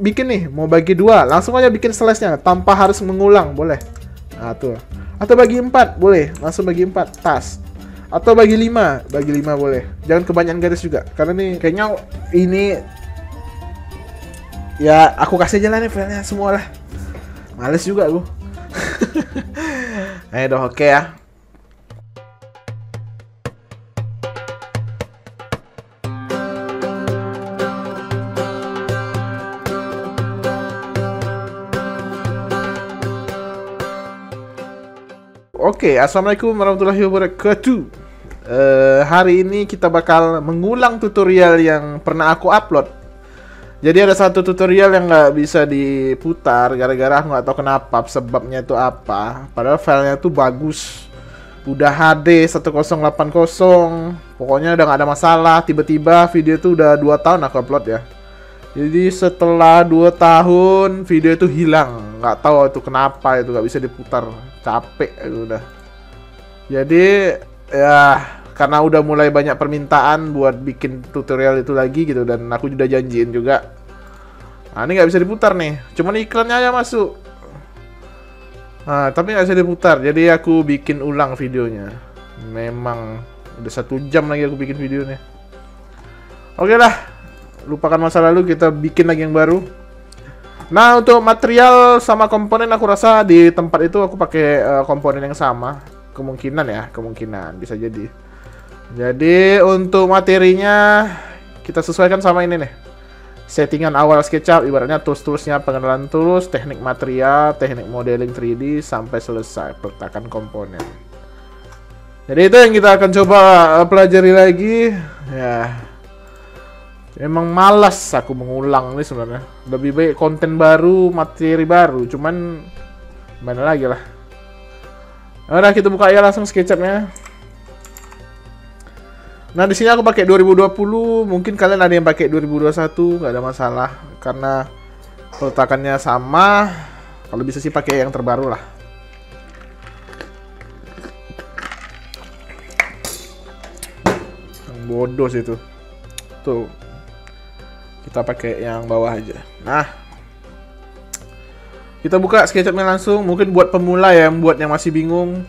bikin nih, mau bagi 2, langsung aja bikin slash-nya tanpa harus mengulang, boleh. Nah, tuh. Atau bagi 4, boleh. Langsung bagi 4, tas. Atau bagi 5 boleh. Jangan kebanyakan garis juga, karena nih kayaknya ini ya aku kasih aja lah nih filenya semua lah. Males juga aku. Ayo dong, oke ya. Oke, assalamualaikum warahmatullahi wabarakatuh. Hari ini kita bakal mengulang tutorial yang pernah aku upload. Jadi ada satu tutorial yang nggak bisa diputar gara-gara aku nggak tahu kenapa, sebabnya itu apa. Padahal filenya tuh bagus, udah HD 1080, pokoknya udah nggak ada masalah. Tiba-tiba video itu udah 2 tahun aku upload ya. Jadi setelah 2 tahun video itu hilang, nggak tahu itu kenapa, itu nggak bisa diputar, capek aku udah. Jadi ya karena udah mulai banyak permintaan buat bikin tutorial itu lagi gitu, dan aku udah janjiin juga. Nah ini nggak bisa diputar nih, cuman iklannya aja masuk. Nah tapi nggak bisa diputar, jadi aku bikin ulang videonya. Memang udah 1 jam lagi aku bikin videonya. Oke lah, lupakan masa lalu, kita bikin lagi yang baru. Nah untuk material sama komponen aku rasa di tempat itu aku pakai komponen yang sama. Kemungkinan bisa jadi. Jadi untuk materinya kita sesuaikan sama ini nih. Settingan awal SketchUp, ibaratnya tools-toolsnya, pengenalan tools, teknik material, teknik modeling 3D sampai selesai peletakan komponen. Jadi itu yang kita akan coba pelajari lagi ya. Emang malas aku mengulang nih sebenarnya. Lebih baik konten baru, materi baru. Cuman mana lagi lah. Udah kita buka ya langsung SketchUp-nya. Nah di sini aku pakai 2020. Mungkin kalian ada yang pakai 2021, nggak ada masalah karena peletakannya sama. Kalau bisa sih pakai yang terbaru lah. Yang bodoh sih itu. Tuh. Kita pakai yang bawah aja. Nah, kita buka SketchUp-nya langsung. Mungkin buat pemula ya, buat yang masih bingung.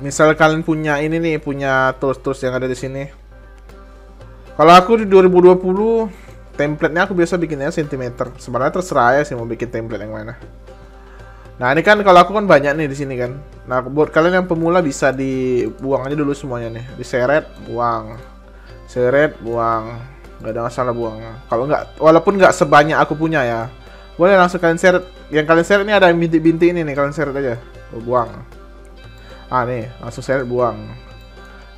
Misal kalian punya ini nih, punya tools-tools yang ada di sini. Kalau aku di 2020, template-nya aku biasa bikinnya cm. Sebenarnya terserah ya sih mau bikin template yang mana. Nah ini kan kalau aku kan banyak nih di sini kan. Nah buat kalian yang pemula bisa dibuang aja dulu semuanya nih, diseret, buang. Seret, buang, nggak ada masalah buang. Kalau nggak, walaupun nggak sebanyak aku punya ya, boleh langsung kalian seret. Yang kalian seret ini ada bintik-bintik ini nih, kalian seret aja, buang. Ah nih, langsung seret, buang.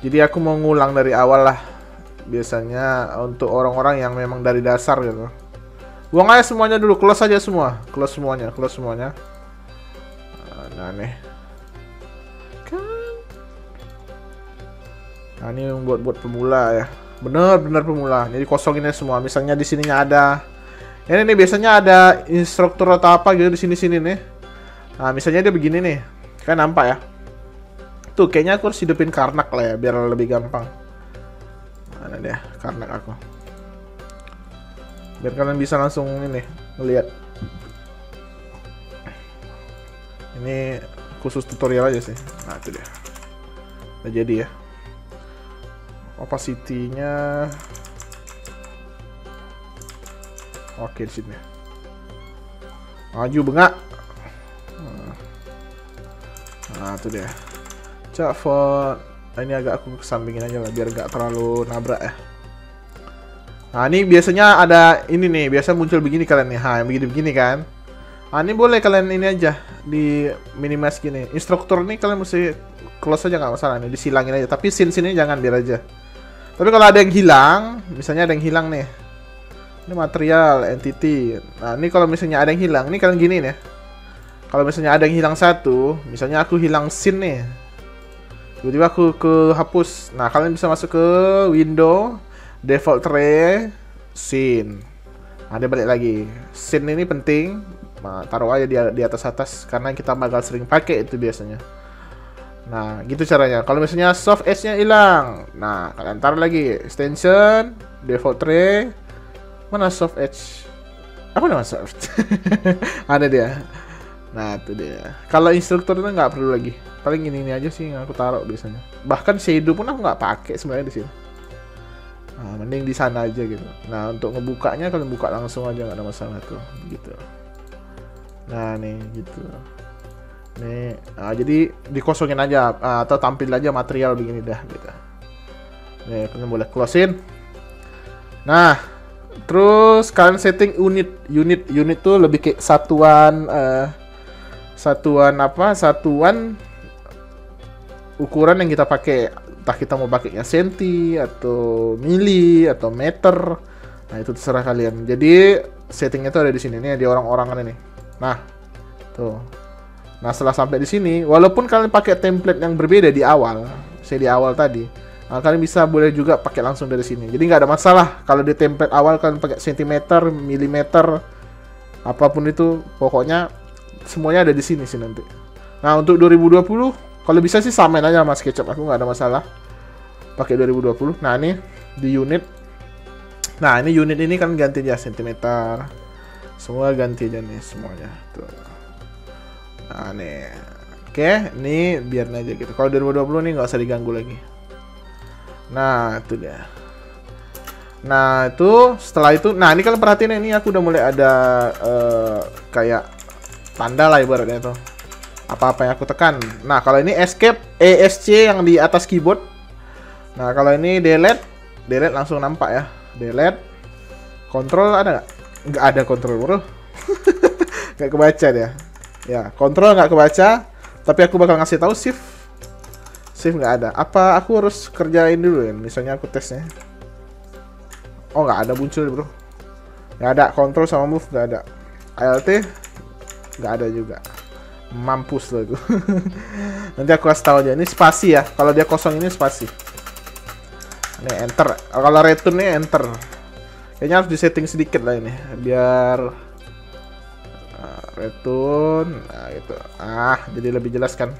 Jadi aku mau ngulang dari awal lah. Biasanya untuk orang-orang yang memang dari dasar gitu. Buang aja semuanya dulu, close aja semua, close semuanya. Nah nih. Nah ini yang buat pemula ya. Bener pemula. Jadi kosongin aja semua. Misalnya di sininya ada. Ini nih biasanya ada instruktur atau apa gitu di sini nih. Nah misalnya dia begini nih, kan nampak ya. Tuh kayaknya aku harus hidupin karnak lah ya, biar lebih gampang. Mana dia karnak aku. Biar kalian bisa langsung ini ngeliat. Ini khusus tutorial aja sih. Nah itu dia. Udah jadi ya. Opacity-nya oke di sini. Maju bengak. Nah, itu dia. Cak font. Nah, ini agak aku kesampingin aja lah biar nggak terlalu nabrak ya. Nah, ini biasanya ada ini nih, biasa muncul begini kalian nih. Ha, yang begini-begini kan. Nah, ini boleh kalian ini aja di minimize gini. Instruktur ini kalian mesti close aja, nggak masalah nih, disilangin aja. Tapi scene-scene ini jangan, biar aja. Tapi kalau ada yang hilang, misalnya ada yang hilang nih. Ini material, entity. Nah, ini kalau misalnya ada yang hilang, ini kalian gini nih. Kalau misalnya ada yang hilang satu, misalnya aku hilang scene nih. Tiba-tiba aku ke hapus. Nah, kalian bisa masuk ke window, default tray, scene. Nah, dia balik lagi. Scene ini penting. Nah, taruh aja di atas karena kita bakal sering pakai itu biasanya. Nah, gitu caranya. Kalau misalnya soft edge-nya hilang, nah kalian taruh lagi extension, default tray, Mana soft edge? Apa nama soft? Ada dia. Nah itu dia. Kalau instruktur itu nggak perlu lagi. Paling ini aja sih yang aku taruh biasanya. Bahkan shadow pun aku nggak pakai sebenarnya di sini. Nah, mending di sana aja gitu. Nah untuk ngebukanya kalian buka langsung aja, nggak ada masalah tuh. Gitu. Nah nih gitu. Nih, jadi dikosongin aja atau tampil aja material begini dah gitu. Nih kalian boleh close-in. Nah, terus kalian setting unit tuh lebih kayak satuan satuan ukuran yang kita pakai. Entah kita mau pakainya senti atau mili atau meter. Nah, itu terserah kalian. Jadi settingnya tuh ada di sini nih, di orang-orangan ini. Nah, tuh. Nah, setelah sampai di sini, walaupun kalian pakai template yang berbeda di awal, saya di awal tadi, nah, kalian boleh juga pakai langsung dari sini. Jadi nggak ada masalah kalau di template awal kalian pakai sentimeter, milimeter, apapun itu, pokoknya semuanya ada di sini sih nanti. Nah, untuk 2020, kalau bisa sih samain aja sama SketchUp, aku nggak ada masalah pakai 2020. Nah, ini di unit. Nah, ini unit ini kan ganti aja sentimeter, semua ganti aja nih semuanya. Tuh. Nah nih, oke, ini biar aja gitu. Kalau 2020 nih nggak usah diganggu lagi. Nah itu dia. Nah itu setelah itu, nah ini kalian perhatiin ini aku udah mulai ada kayak tanda lah ibaratnya itu. Apa-apa yang aku tekan. Nah kalau ini escape ESC yang di atas keyboard. Nah kalau ini delete langsung nampak ya. Delete. Control ada nggak? Nggak ada control bro. Nggak kebaca dia. Ya, kontrol nggak kebaca, tapi aku bakal ngasih tahu shift nggak ada. Apa aku harus kerjain dulu ya? Misalnya aku tesnya. Oh nggak ada muncul bro. Nggak ada kontrol sama move nggak ada. ALT nggak ada juga. Mampus loh itu. Nanti aku kasih tahu aja. Ini spasi ya. Kalau dia kosong ini spasi. Ini enter. Kalau return ini enter. Kayaknya harus disetting sedikit lah ini, biar return, nah gitu. Jadi lebih jelas kan.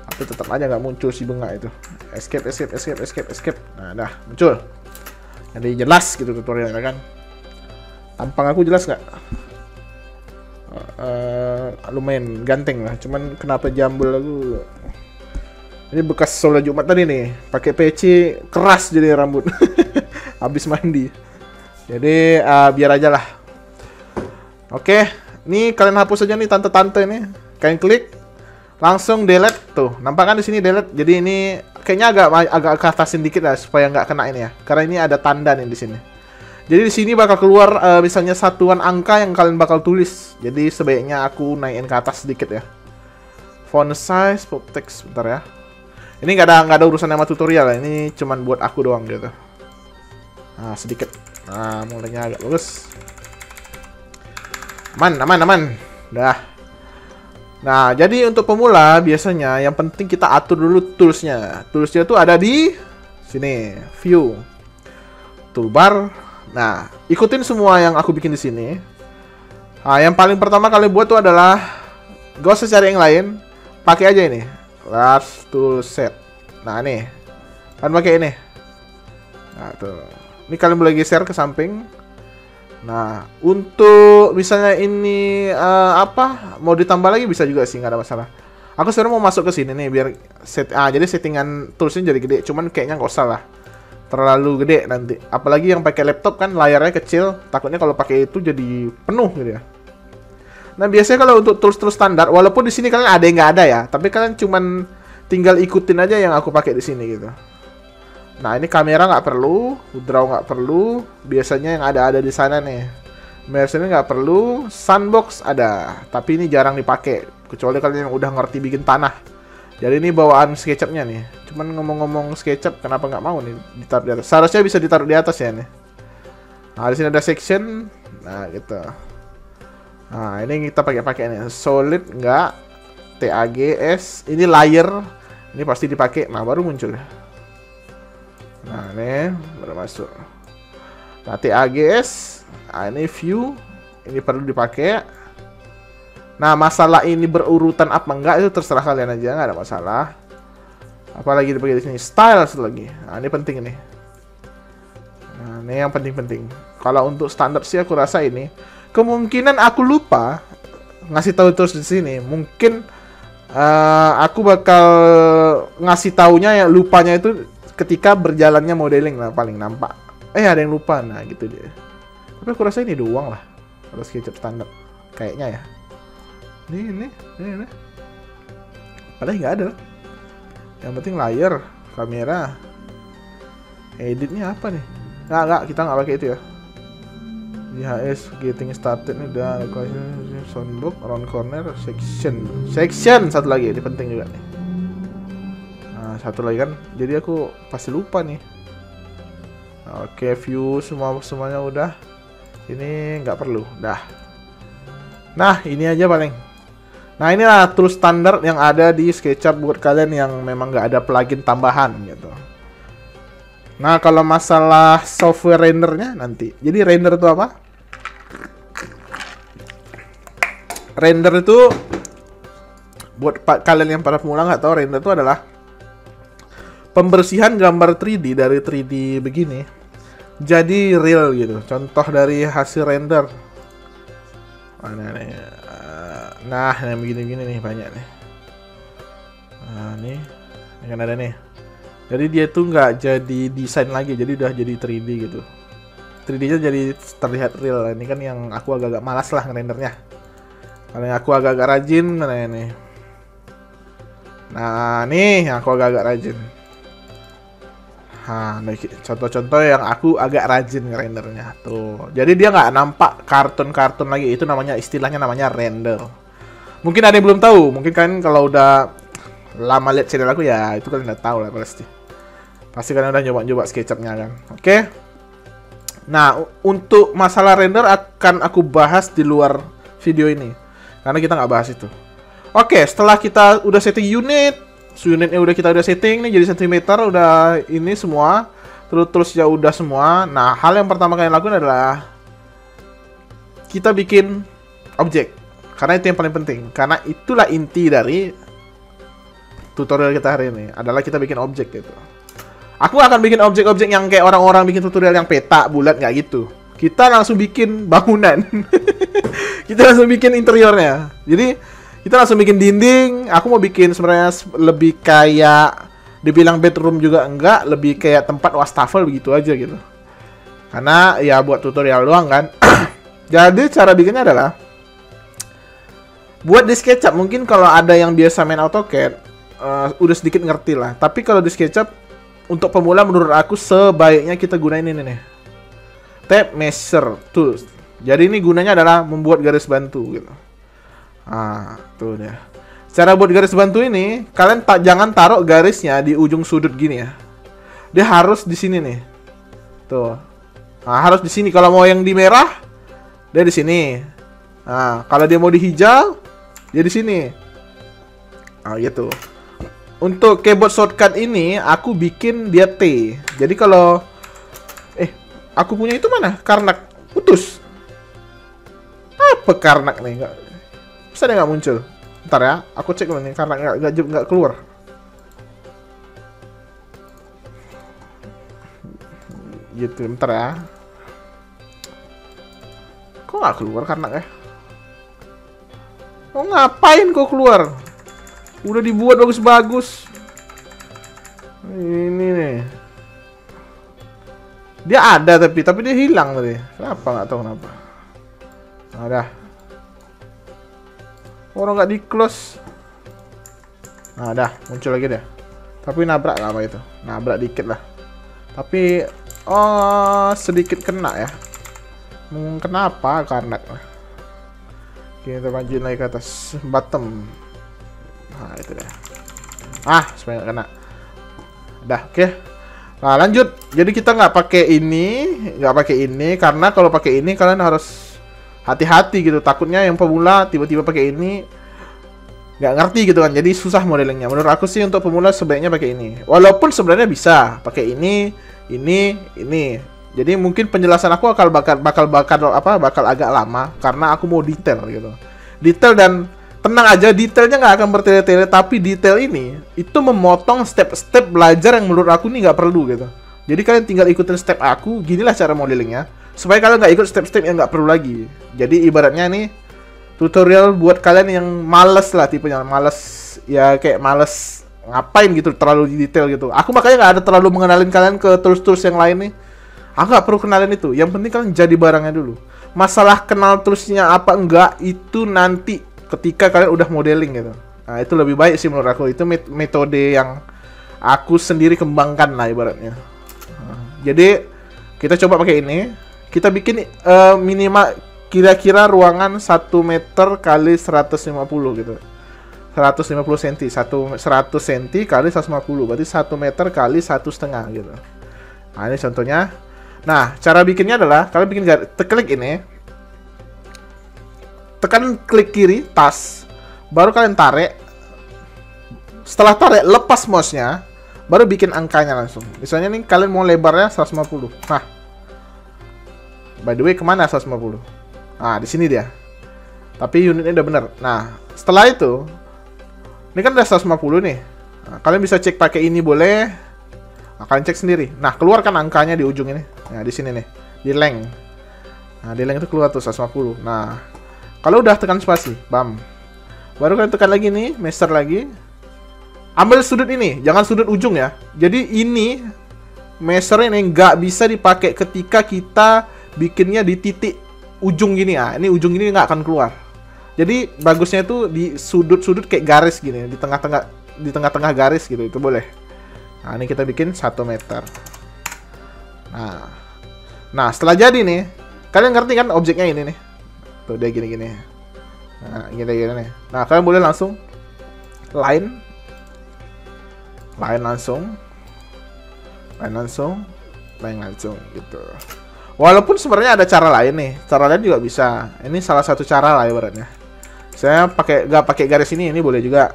Tapi tetap aja nggak muncul si bengak itu. Escape. Nah, dah muncul. Jadi jelas gitu tutorialnya kan. Tampang aku jelas nggak? Lumayan ganteng lah. Cuman kenapa jambul aku? Ini bekas sholat Jumat tadi nih. Pakai peci keras jadi rambut. Habis mandi. Jadi biar aja lah. Oke. Ini kalian hapus aja nih tante-tante ini. Kalian klik, langsung delete tuh. Nampak kan di sini delete. Jadi ini kayaknya agak ke atasin dikit lah supaya nggak kena ini ya. Karena ini ada tanda nih di sini. Jadi di sini bakal keluar misalnya satuan angka yang kalian bakal tulis. Jadi sebaiknya aku naikin ke atas sedikit ya. Font size, pop text, bentar ya. Ini nggak ada urusan sama tutorial ya. Ini cuman buat aku doang gitu. Nah sedikit. Nah mulainya agak bagus. Aman. Dah. Nah, jadi untuk pemula biasanya yang penting kita atur dulu toolsnya. Toolsnya tuh ada di sini, view, toolbar. Nah, ikutin semua yang aku bikin di sini. Nah, yang paling pertama kalian buat tuh adalah gak usah cari yang lain, pakai aja ini, last tool set. Nah, nih, kalian pakai ini. Nah, tuh. Ini kalian boleh geser ke samping. Nah, untuk misalnya ini mau ditambah lagi bisa juga sih, nggak ada masalah. Aku sekarang mau masuk ke sini nih biar jadi settingan toolsnya jadi gede, cuman kayaknya nggak usah lah. Terlalu gede nanti. Apalagi yang pakai laptop kan layarnya kecil, takutnya kalau pakai itu jadi penuh gitu ya. Nah, biasanya kalau untuk tools-tools standar, walaupun di sini kalian ada yang nggak ada ya, tapi kalian cuman tinggal ikutin aja yang aku pakai di sini gitu. Nah, ini kamera nggak perlu, draw nggak perlu, biasanya yang ada di sana nih. Mercy nggak perlu, sandbox ada, tapi ini jarang dipakai, kecuali kalian yang udah ngerti bikin tanah. Jadi ini bawaan SketchUp-nya nih. Cuman ngomong-ngomong SketchUp, kenapa nggak mau nih ditaruh di atas? Seharusnya bisa ditaruh di atas ya nih. Nah, di sini ada section, nah gitu. Nah, ini kita pakai nih, solid nggak, TAGS, ini layer, ini pasti dipakai. Nah, baru muncul. Nah, ini baru masuk. Nah, TAGS, nah, ini view, ini perlu dipakai. Nah, masalah ini berurutan apa enggak itu terserah kalian aja, nggak ada masalah. Apalagi dipakai di sini, style lagi. Nah, ini penting nih. Nah, ini yang penting-penting. Kalau untuk standar sih aku rasa ini kemungkinan aku lupa ngasih tahu terus di sini. Mungkin aku bakal ngasih taunya ya, lupanya itu ketika berjalannya modeling lah paling nampak. Ada yang lupa, nah gitu dia. Tapi aku rasa ini doang lah kalau SketchUp standar kayaknya ya. Ini. Padahal nggak ada. Yang penting layar, kamera, editnya apa nih? Nggak, kita nggak pakai itu ya. JHS getting started nih udah, soundbox, round corner, section satu lagi, ini penting juga nih. Nah, satu lagi kan, jadi aku pasti lupa nih. Oke, view semuanya udah. Ini nggak perlu, dah. Nah, ini aja paling. Nah, inilah tools standar yang ada di SketchUp buat kalian yang memang nggak ada plugin tambahan gitu. Nah, kalau masalah software rendernya nanti. Jadi render itu apa? Render itu buat kalian yang para pemula nggak tahu, render itu adalah pembersihan gambar 3D dari 3D begini jadi real gitu. Contoh dari hasil render. Nah, yang begini-begini nih banyak nih. Nah, nih kan ada nih. Jadi dia tuh nggak jadi desain lagi, jadi udah jadi 3D gitu. 3D-nya jadi terlihat real. Ini kan yang aku agak-agak malas lah ngerendernya. Kalau yang aku agak-agak rajin, nah ini. Nah, nih yang aku agak-agak rajin. Nah, contoh-contoh yang aku agak rajin ngerendernya tuh. Jadi dia nggak nampak kartun-kartun lagi. Itu namanya, istilahnya namanya render. Mungkin ada yang belum tahu. Mungkin kan kalau udah lama lihat channel aku ya, itu kalian udah tahu lah pasti. Pasti kalian udah nyoba-nyoba SketchUp-nya kan. Oke. Nah, untuk masalah render akan aku bahas di luar video ini. Karena kita nggak bahas itu. Oke, setelah kita udah setting unitnya kita udah setting nih jadi sentimeter, udah ini semua. Terus ya udah semua. Nah, hal yang pertama kalian lakukan adalah kita bikin objek. Karena itu yang paling penting. Karena itulah inti dari tutorial kita hari ini, adalah kita bikin objek gitu. Aku akan bikin objek-objek yang kayak orang-orang bikin tutorial yang peta, bulat, nggak gitu. Kita langsung bikin bangunan. Kita langsung bikin interiornya. Jadi kita langsung bikin dinding. Aku mau bikin sebenarnya lebih kayak, dibilang bedroom juga enggak, lebih kayak tempat wastafel begitu aja gitu. Karena ya buat tutorial doang kan. Jadi cara bikinnya adalah buat di SketchUp. Mungkin kalau ada yang biasa main AutoCAD udah sedikit ngerti lah. Tapi kalau di SketchUp untuk pemula menurut aku sebaiknya kita gunain ini nih, tab measure tools. Jadi ini gunanya adalah membuat garis bantu gitu. Tuh dia. Cara buat garis bantu ini, kalian jangan taruh garisnya di ujung sudut gini ya. Dia harus di sini nih. Tuh. Nah, harus di sini. Kalau mau yang di merah, dia di sini. Nah, kalau dia mau di hijau, dia di sini. Gitu. Untuk keyboard shortcut ini aku bikin dia T. Jadi kalau aku punya itu mana? Karnak putus. Apa karnak nih? Bisa dia nggak muncul? Ntar ya, aku cek dulu nih karnak nggak keluar. Gitu, bentar ya. Kok nggak keluar karnak ya? Oh, ngapain kok keluar? Udah dibuat bagus-bagus. Ini nih. Dia ada tapi dia hilang tadi. Kenapa? Nggak tahu kenapa. Ada. Orang nggak di close. Nah, dah muncul lagi deh. Tapi nabrak nggak apa itu? Nabrak dikit lah. Tapi sedikit kena ya. Kenapa? Karena kita majuin lagi ke atas bottom. Nah, itu deh. Supaya nggak kena. Dah, oke. Nah, lanjut. Jadi kita nggak pakai ini, karena kalau pakai ini kalian harus hati-hati gitu. Takutnya yang pemula tiba-tiba pakai ini nggak ngerti gitu kan. Jadi susah modelingnya. Menurut aku sih untuk pemula sebaiknya pakai ini. Walaupun sebenarnya bisa pakai ini. Jadi mungkin penjelasan aku bakal agak lama karena aku mau detail gitu. Detail, dan tenang aja, detailnya nggak akan bertele-tele, tapi detail ini itu memotong step-step belajar yang menurut aku nih nggak perlu gitu. Jadi kalian tinggal ikutin step aku, ginilah cara modelingnya. Supaya kalian nggak ikut step-step yang nggak perlu lagi. Jadi ibaratnya nih tutorial buat kalian yang males lah, tipenya males, ya kayak males ngapain gitu, terlalu detail gitu. Aku makanya nggak ada terlalu mengenalin kalian ke tools-tools yang lain nih. Aku nggak perlu kenalin itu. Yang penting kalian jadi barangnya dulu. Masalah kenal toolsnya apa enggak itu nanti ketika kalian udah modeling gitu. Nah itu lebih baik sih menurut aku. Itu metode yang aku sendiri kembangkan lah ibaratnya. Jadi kita coba pakai ini. Kita bikin minimal kira-kira ruangan 1 meter kali 150 gitu. 150 cm, 100 cm kali 150, berarti 1 meter kali 1,5 gitu. Nah ini contohnya. Nah cara bikinnya adalah kalian bikin klik ini, tekan klik kiri tas, baru kalian tarik. Setelah tarik lepas mouse-nya, baru bikin angkanya langsung. Misalnya nih kalian mau lebarnya 150. Nah, by the way kemana 150? Nah di sini dia. Tapi unitnya udah bener. Nah setelah itu, ini kan udah 150 nih. Nah, kalian bisa cek pakai ini boleh. Nah, kalian cek sendiri. Nah keluarkan angkanya di ujung ini. Nah di sini nih, di length. Nah di length itu keluar tuh 150. Nah kalau udah tekan spasi, bam. Baru kalian tekan lagi nih, master lagi. Ambil sudut ini, jangan sudut ujung ya. Jadi ini master ini nggak bisa dipakai ketika kita bikinnya di titik ujung gini ya. Ini ujung ini nggak akan keluar. Jadi bagusnya itu di sudut-sudut kayak garis gini, di tengah-tengah garis gitu, itu boleh. Nah ini kita bikin 1 meter. Nah setelah jadi nih, kalian ngerti kan objeknya ini nih. Tuh dia gini-gini. Nah gini-gini nih. Nah kalian boleh langsung line langsung gitu. Walaupun sebenarnya ada cara lain nih, cara lain juga bisa. Ini salah satu cara lah ibaratnya. Saya nggak pakai garis ini boleh juga.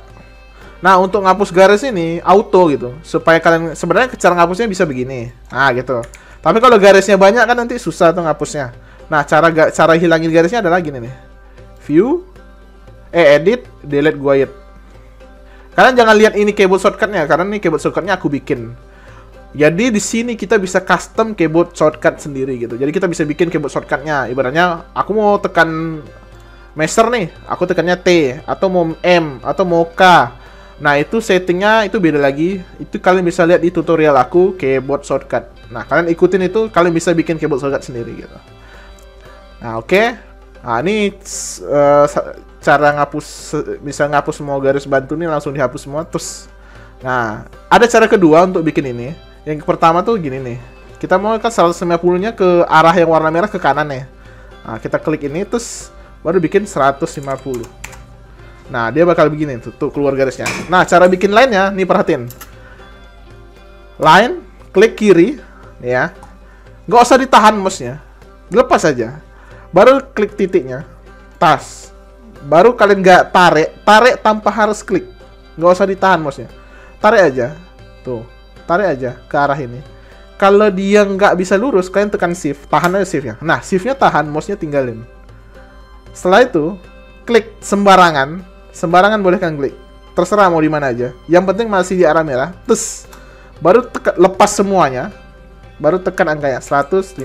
Nah untuk ngapus garis ini auto gitu, supaya kalian sebenarnya cara ngapusnya bisa begini. Nah gitu. Tapi kalau garisnya banyak kan nanti susah tuh ngapusnya. Nah cara hilangin garisnya adalah gini nih. View, edit, delete guide. Kalian jangan lihat ini keyboard shortcutnya, karena ini keyboard shortcutnya aku bikin. Jadi di sini kita bisa custom keyboard shortcut sendiri gitu. Jadi kita bisa bikin keyboard shortcutnya. Ibaratnya aku mau tekan master nih, aku tekannya T, atau mau M, atau mau K. Nah itu settingnya itu beda lagi. Itu kalian bisa lihat di tutorial aku keyboard shortcut. Nah kalian ikutin itu, kalian bisa bikin keyboard shortcut sendiri gitu. Nah oke. Nah ini cara ngapus, bisa ngapus semua garis bantu nih, langsung dihapus semua. Terus nah ada cara kedua untuk bikin ini. Yang pertama tuh gini nih, kita mau kan 150-nya ke arah yang warna merah ke kanan ya. Nah kita klik ini, terus baru bikin 150. Nah dia bakal begini tuh keluar garisnya. Nah cara bikin line-nya nih, perhatiin. Line, klik kiri ya, nggak usah ditahan mouse-nya, dilepas aja. Baru klik titiknya, tas. Baru kalian nggak tarik tanpa harus klik, nggak usah ditahan mouse-nya, tarik aja tuh. Tarik aja ke arah ini. Kalau dia nggak bisa lurus, kalian tekan shift, tahan aja shift-nya. Nah, shift-nya tahan, mouse-nya tinggalin. Setelah itu, klik sembarangan boleh kan klik. Terserah mau di mana aja. Yang penting masih di arah merah. Terus baru lepas semuanya. Baru tekan angkanya 150.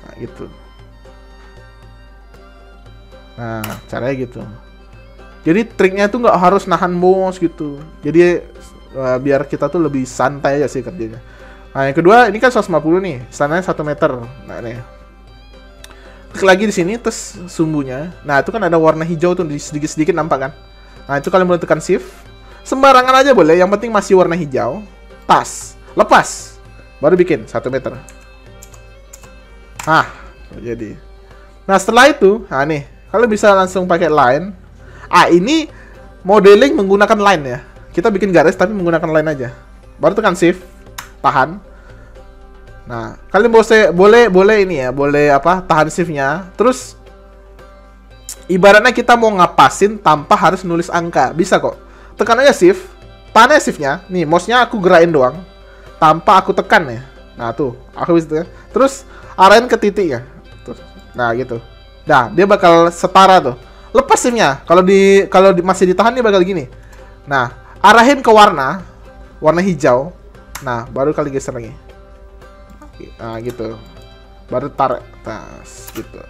Nah, gitu. Nah, caranya gitu. Jadi triknya tuh nggak harus nahan mouse gitu. Jadi biar kita tuh lebih santai aja sih kerjanya. Nah yang kedua ini kan 150 nih, standarnya 1 meter. Nah nih, klik lagi di sini, terus sumbunya. Nah itu kan ada warna hijau tuh, sedikit-sedikit nampak kan. Nah itu kalian boleh tekan shift, sembarangan aja boleh, yang penting masih warna hijau. Tas, lepas, baru bikin 1 meter. Nah jadi. Nah setelah itu, nah nih kalian bisa langsung pakai line. Ini modeling menggunakan line ya. Kita bikin garis tapi menggunakan line aja. Baru tekan shift, tahan. Nah, kalian boleh ini ya, boleh apa? Tahan shift-nya. Terus ibaratnya kita mau ngapasin tanpa harus nulis angka. Bisa kok. Tekan aja shift, tahan aja shift-nya. Nih, mouse-nya aku gerakin doang tanpa aku tekan ya. Nah, tuh, aku bisa tekan. Terus arahin ke titiknya. Tuh. Nah, gitu. Nah, dia bakal setara tuh. Lepas shift-nya. Kalau masih ditahan dia bakal gini. Nah, arahin ke warna hijau, Nah, baru kali geser lagi. Nah, gitu. Baru tarik tas gitu.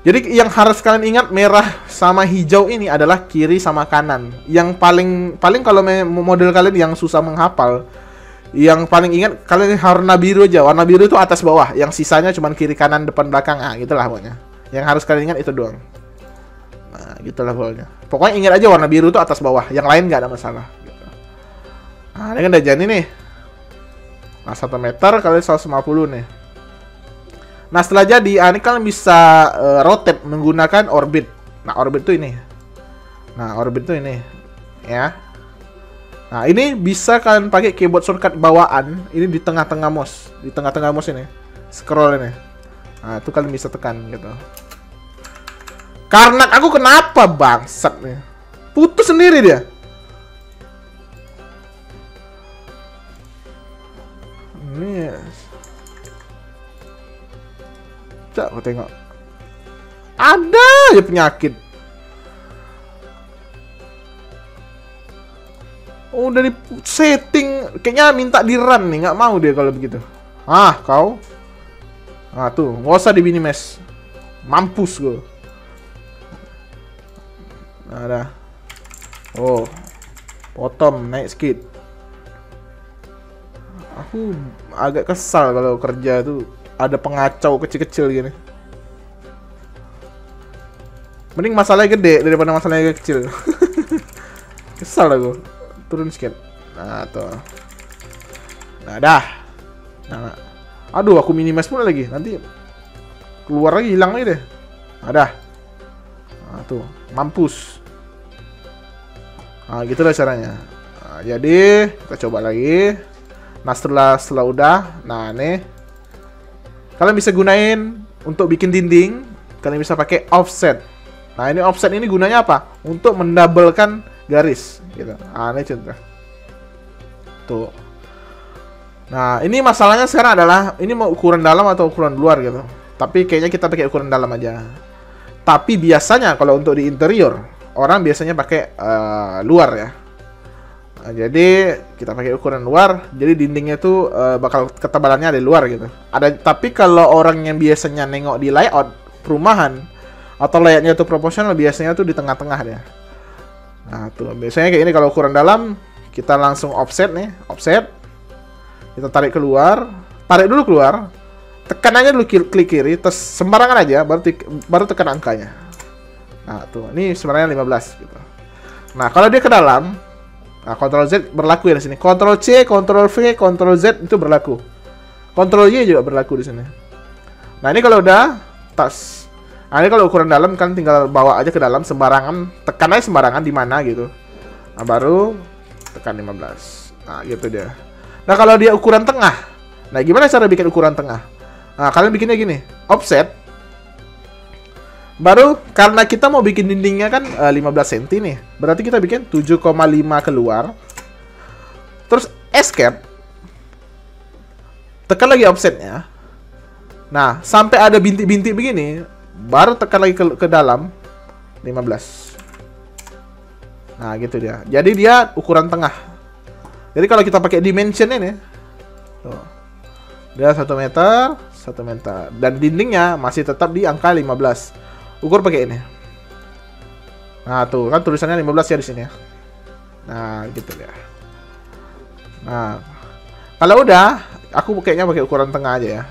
Jadi yang harus kalian ingat, merah sama hijau ini adalah kiri sama kanan. Yang paling kalau model kalian yang susah menghafal, yang paling ingat kalian warna biru aja. Warna biru itu atas bawah, yang sisanya cuma kiri kanan depan belakang. Ah, gitulah pokoknya. Yang harus kalian ingat itu doang. Nah, gitulah pokoknya. Pokoknya ingat aja warna biru itu atas bawah, yang lain nggak ada masalah. Gitu. Nah, ini kan udah jadi nih. Nah, 1 meter kali 150 nih. Nah, setelah jadi, ini kalian bisa rotate menggunakan orbit. Nah, orbit itu ini. Nah, orbit itu ini. Ya. Nah, ini bisa kalian pakai keyboard shortcut bawaan. Ini di tengah-tengah mouse. Di tengah-tengah mouse ini. Scroll ini. Nah, itu kalian bisa tekan gitu. Karena aku kenapa bangsat nih? Putus sendiri dia. Ini Cak, aku tengok. Ada ya penyakit. Oh, dari setting kayaknya minta di run nih, nggak mau dia kalau begitu. Ah, kau. Ah, tuh, nggak usah di minimize. Mampus gue. Nah, ada. Oh. Bottom naik sedikit. Aku agak kesal kalau kerja tuh ada pengacau kecil-kecil gini. Mending masalahnya gede daripada masalahnya kecil. Kesal aku. Turun sedikit. Nah, tuh. Nah, dah. Nah, aduh, aku minimize pula lagi. Nanti keluar lagi, hilang lagi deh. Nah, dah. Nah, tuh. Mampus. Nah, gitulah caranya. Nah, jadi, kita coba lagi. Nah, setelah udah. Nah, nih. Kalian bisa gunain untuk bikin dinding. Kalian bisa pakai offset. Nah, ini offset ini gunanya apa? Untuk mendabelkan garis gitu. Nah, ini contoh. Tuh. Nah, ini masalahnya sekarang adalah ini mau ukuran dalam atau ukuran luar gitu. Tapi kayaknya kita pakai ukuran dalam aja. Tapi biasanya kalau untuk di interior, orang biasanya pakai luar ya. Nah, jadi kita pakai ukuran luar, jadi dindingnya tuh bakal ketebalannya ada di luar gitu. Tapi kalau orang yang biasanya nengok di layout perumahan atau layoutnya tuh proporsional, biasanya tuh di tengah-tengah dia. Nah, tuh biasanya kayak ini. Kalau ukuran dalam kita langsung offset nih, offset. Kita tarik keluar, tarik dulu keluar. Tekan aja dulu klik kiri, terus sembarangan aja baru tekan angkanya. Nah, tuh ini sebenarnya 15 gitu. Nah, kalau dia ke dalam, nah, Ctrl Z berlaku ya di sini. Ctrl C, Ctrl V, Ctrl Z itu berlaku. Ctrl Y juga berlaku di sini. Nah, ini kalau udah tas. Nah, ini kalau ukuran dalam kan tinggal bawa aja ke dalam sembarangan, tekan aja sembarangan di mana gitu. Nah, baru tekan 15. Nah, gitu dia. Nah, kalau dia ukuran tengah. Nah, gimana cara bikin ukuran tengah? Nah, kalian bikinnya gini, offset. Baru karena kita mau bikin dindingnya kan 15 cm nih. Berarti kita bikin 7,5 keluar. Terus escape. Tekan lagi offsetnya. Nah, sampai ada bintik-bintik begini, baru tekan lagi ke dalam 15. Nah, gitu dia. Jadi dia ukuran tengah. Jadi kalau kita pakai dimension ini, tuh. Dia 1 meter, 1 meter. Dan dindingnya masih tetap di angka 15. Ukur pakai ini. Nah, tuh kan tulisannya 15 ya di sini ya. Nah, gitu ya. Nah, kalau udah, aku kayaknya pakai ukuran tengah aja ya.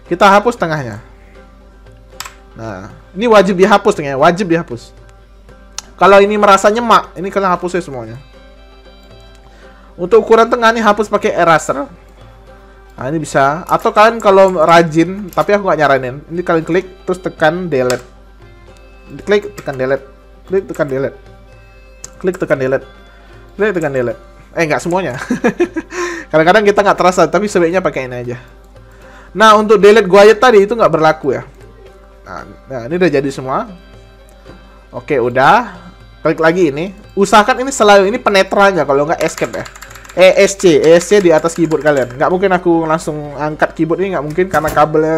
Kita hapus tengahnya. Nah, ini wajib dihapus tengahnya, wajib dihapus. Kalau ini merasa nyemak, ini kalian hapus ya semuanya. Untuk ukuran tengah nih hapus pakai eraser. Nah, ini bisa. Atau kalian kalau rajin, tapi aku nggak nyaranin. Ini kalian klik terus tekan delete. Klik tekan delete. Klik tekan delete. Klik tekan delete. Klik tekan delete. Nggak semuanya. Kadang-kadang kita nggak terasa, tapi sebaiknya pakai ini aja. Nah, untuk delete guide tadi itu nggak berlaku ya. Nah, ini udah jadi semua. Oke, udah. Klik lagi ini. Usahakan ini selalu ini penetranya, kalau nggak escape ya. ESC di atas keyboard kalian. Nggak mungkin aku langsung angkat keyboard ini, nggak mungkin karena kabelnya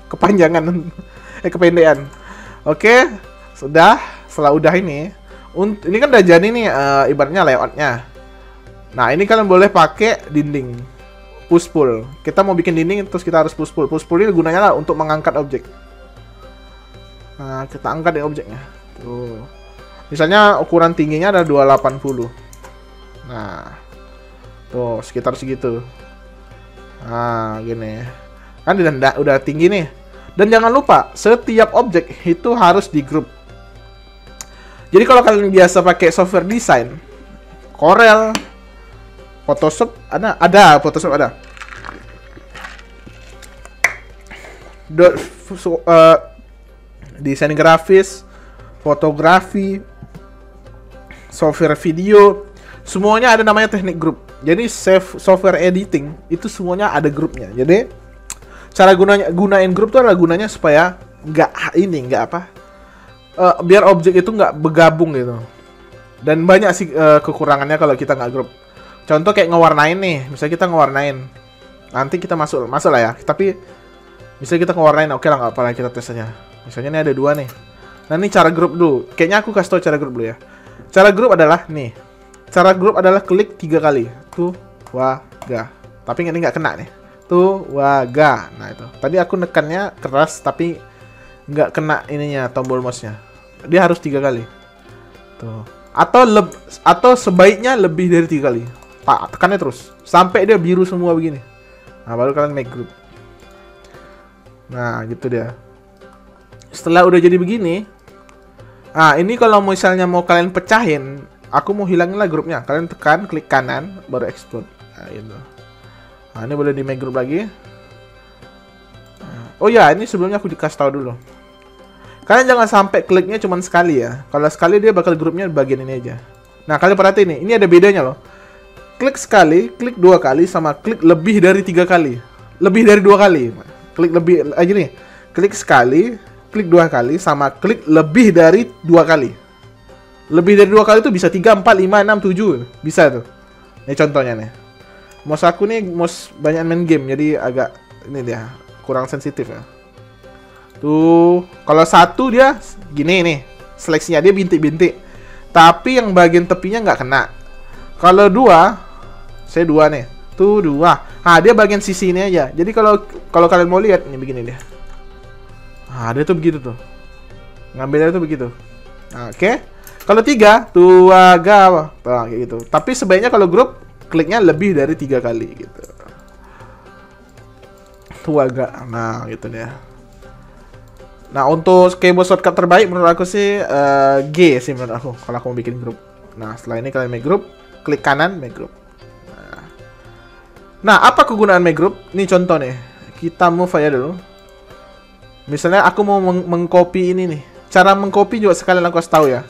kepanjangan, kependekan. Oke, sudah. Setelah udah ini kan udah jadi nih ibaratnya layoutnya. Nah, ini kalian boleh pakai dinding push pull. Kita mau bikin dinding terus kita harus push pull. Push pull ini gunanya lah untuk mengangkat objek. Nah, kita angkat ya objeknya. Tuh. Misalnya ukuran tingginya ada 280. Nah. Tuh, sekitar segitu. Nah, gini. Kan udah tinggi nih. Dan jangan lupa, setiap objek itu harus di grup. Jadi kalau kalian biasa pakai software desain, Corel, Photoshop ada Photoshop ada. Desain grafis, fotografi, software video, semuanya ada namanya teknik grup. Jadi software editing itu semuanya ada grupnya. Jadi cara gunain grup itu adalah gunanya supaya biar objek itu nggak bergabung gitu. Dan banyak sih kekurangannya kalau kita nggak grup. Contoh kayak ngewarnain nih, misalnya kita ngewarnain, nanti kita masuk lah ya. Tapi misalnya kita ngewarnain, oke lah nggak apa-apa, kita tes aja. Misalnya ini ada 2 nih. Nah ini cara grup dulu. Kayaknya aku kasih tau cara grup dulu ya. Cara grup adalah nih. Cara grup adalah klik 3 kali. Tuh, waga. Tapi ini nggak kena nih. Tuh, waga. Nah itu. Tadi aku nekannya keras tapi nggak kena ininya tombol mouse-nya. Dia harus 3 kali. Tuh. Atau sebaiknya lebih dari 3 kali. Tekannya terus sampai dia biru semua begini. Nah, baru kalian make group. Nah, gitu dia. Setelah udah jadi begini, nah ini kalau misalnya mau kalian pecahin, aku mau hilangin lah grupnya. Kalian tekan, klik kanan, baru explode. Nah, gitu. Nah, ini boleh di make group lagi. Oh ya, ini sebelumnya aku dikasih tahu dulu. Kalian jangan sampai kliknya cuma sekali ya. Kalau sekali dia bakal grupnya bagian ini aja. Nah, kalian perhatiin nih, ini ada bedanya loh. Klik sekali, klik 2 kali, sama klik lebih dari 3 kali. Lebih dari 2 kali. Klik lebih aja nih. Klik sekali, klik 2 kali, sama klik lebih dari 2 kali. Lebih dari 2 kali itu bisa 3, 4, 5, 6, 7. Bisa tuh. Ini contohnya nih. Mouse aku nih mouse banyak main game, jadi agak ini dia kurang sensitif ya. Tuh, kalau 1 dia gini nih. Seleksinya dia bintik-bintik. Tapi yang bagian tepinya nggak kena. Kalau 2, saya 2 nih. Tuh 2. Nah, dia bagian sisi ini aja. Jadi kalau kalian mau lihat ini begini dia. Nah, dia tuh begitu tuh. Ngambilnya tuh begitu. Nah, oke. Kalau 3, tuh agak kayak gitu. Tapi sebaiknya kalau grup kliknya lebih dari 3 kali gitu. Tuh agak. Nah, gitu dia. Nah, untuk keyboard shortcut terbaik menurut aku sih G sih menurut aku kalau aku mau bikin grup. Nah, setelah ini kalian make group, klik kanan make group. Nah, apa kegunaan make group? Ini contoh nih. Kita move aja dulu. Misalnya aku mau mengcopy ini nih. Cara mengcopy juga sekalian aku kasih tahu ya.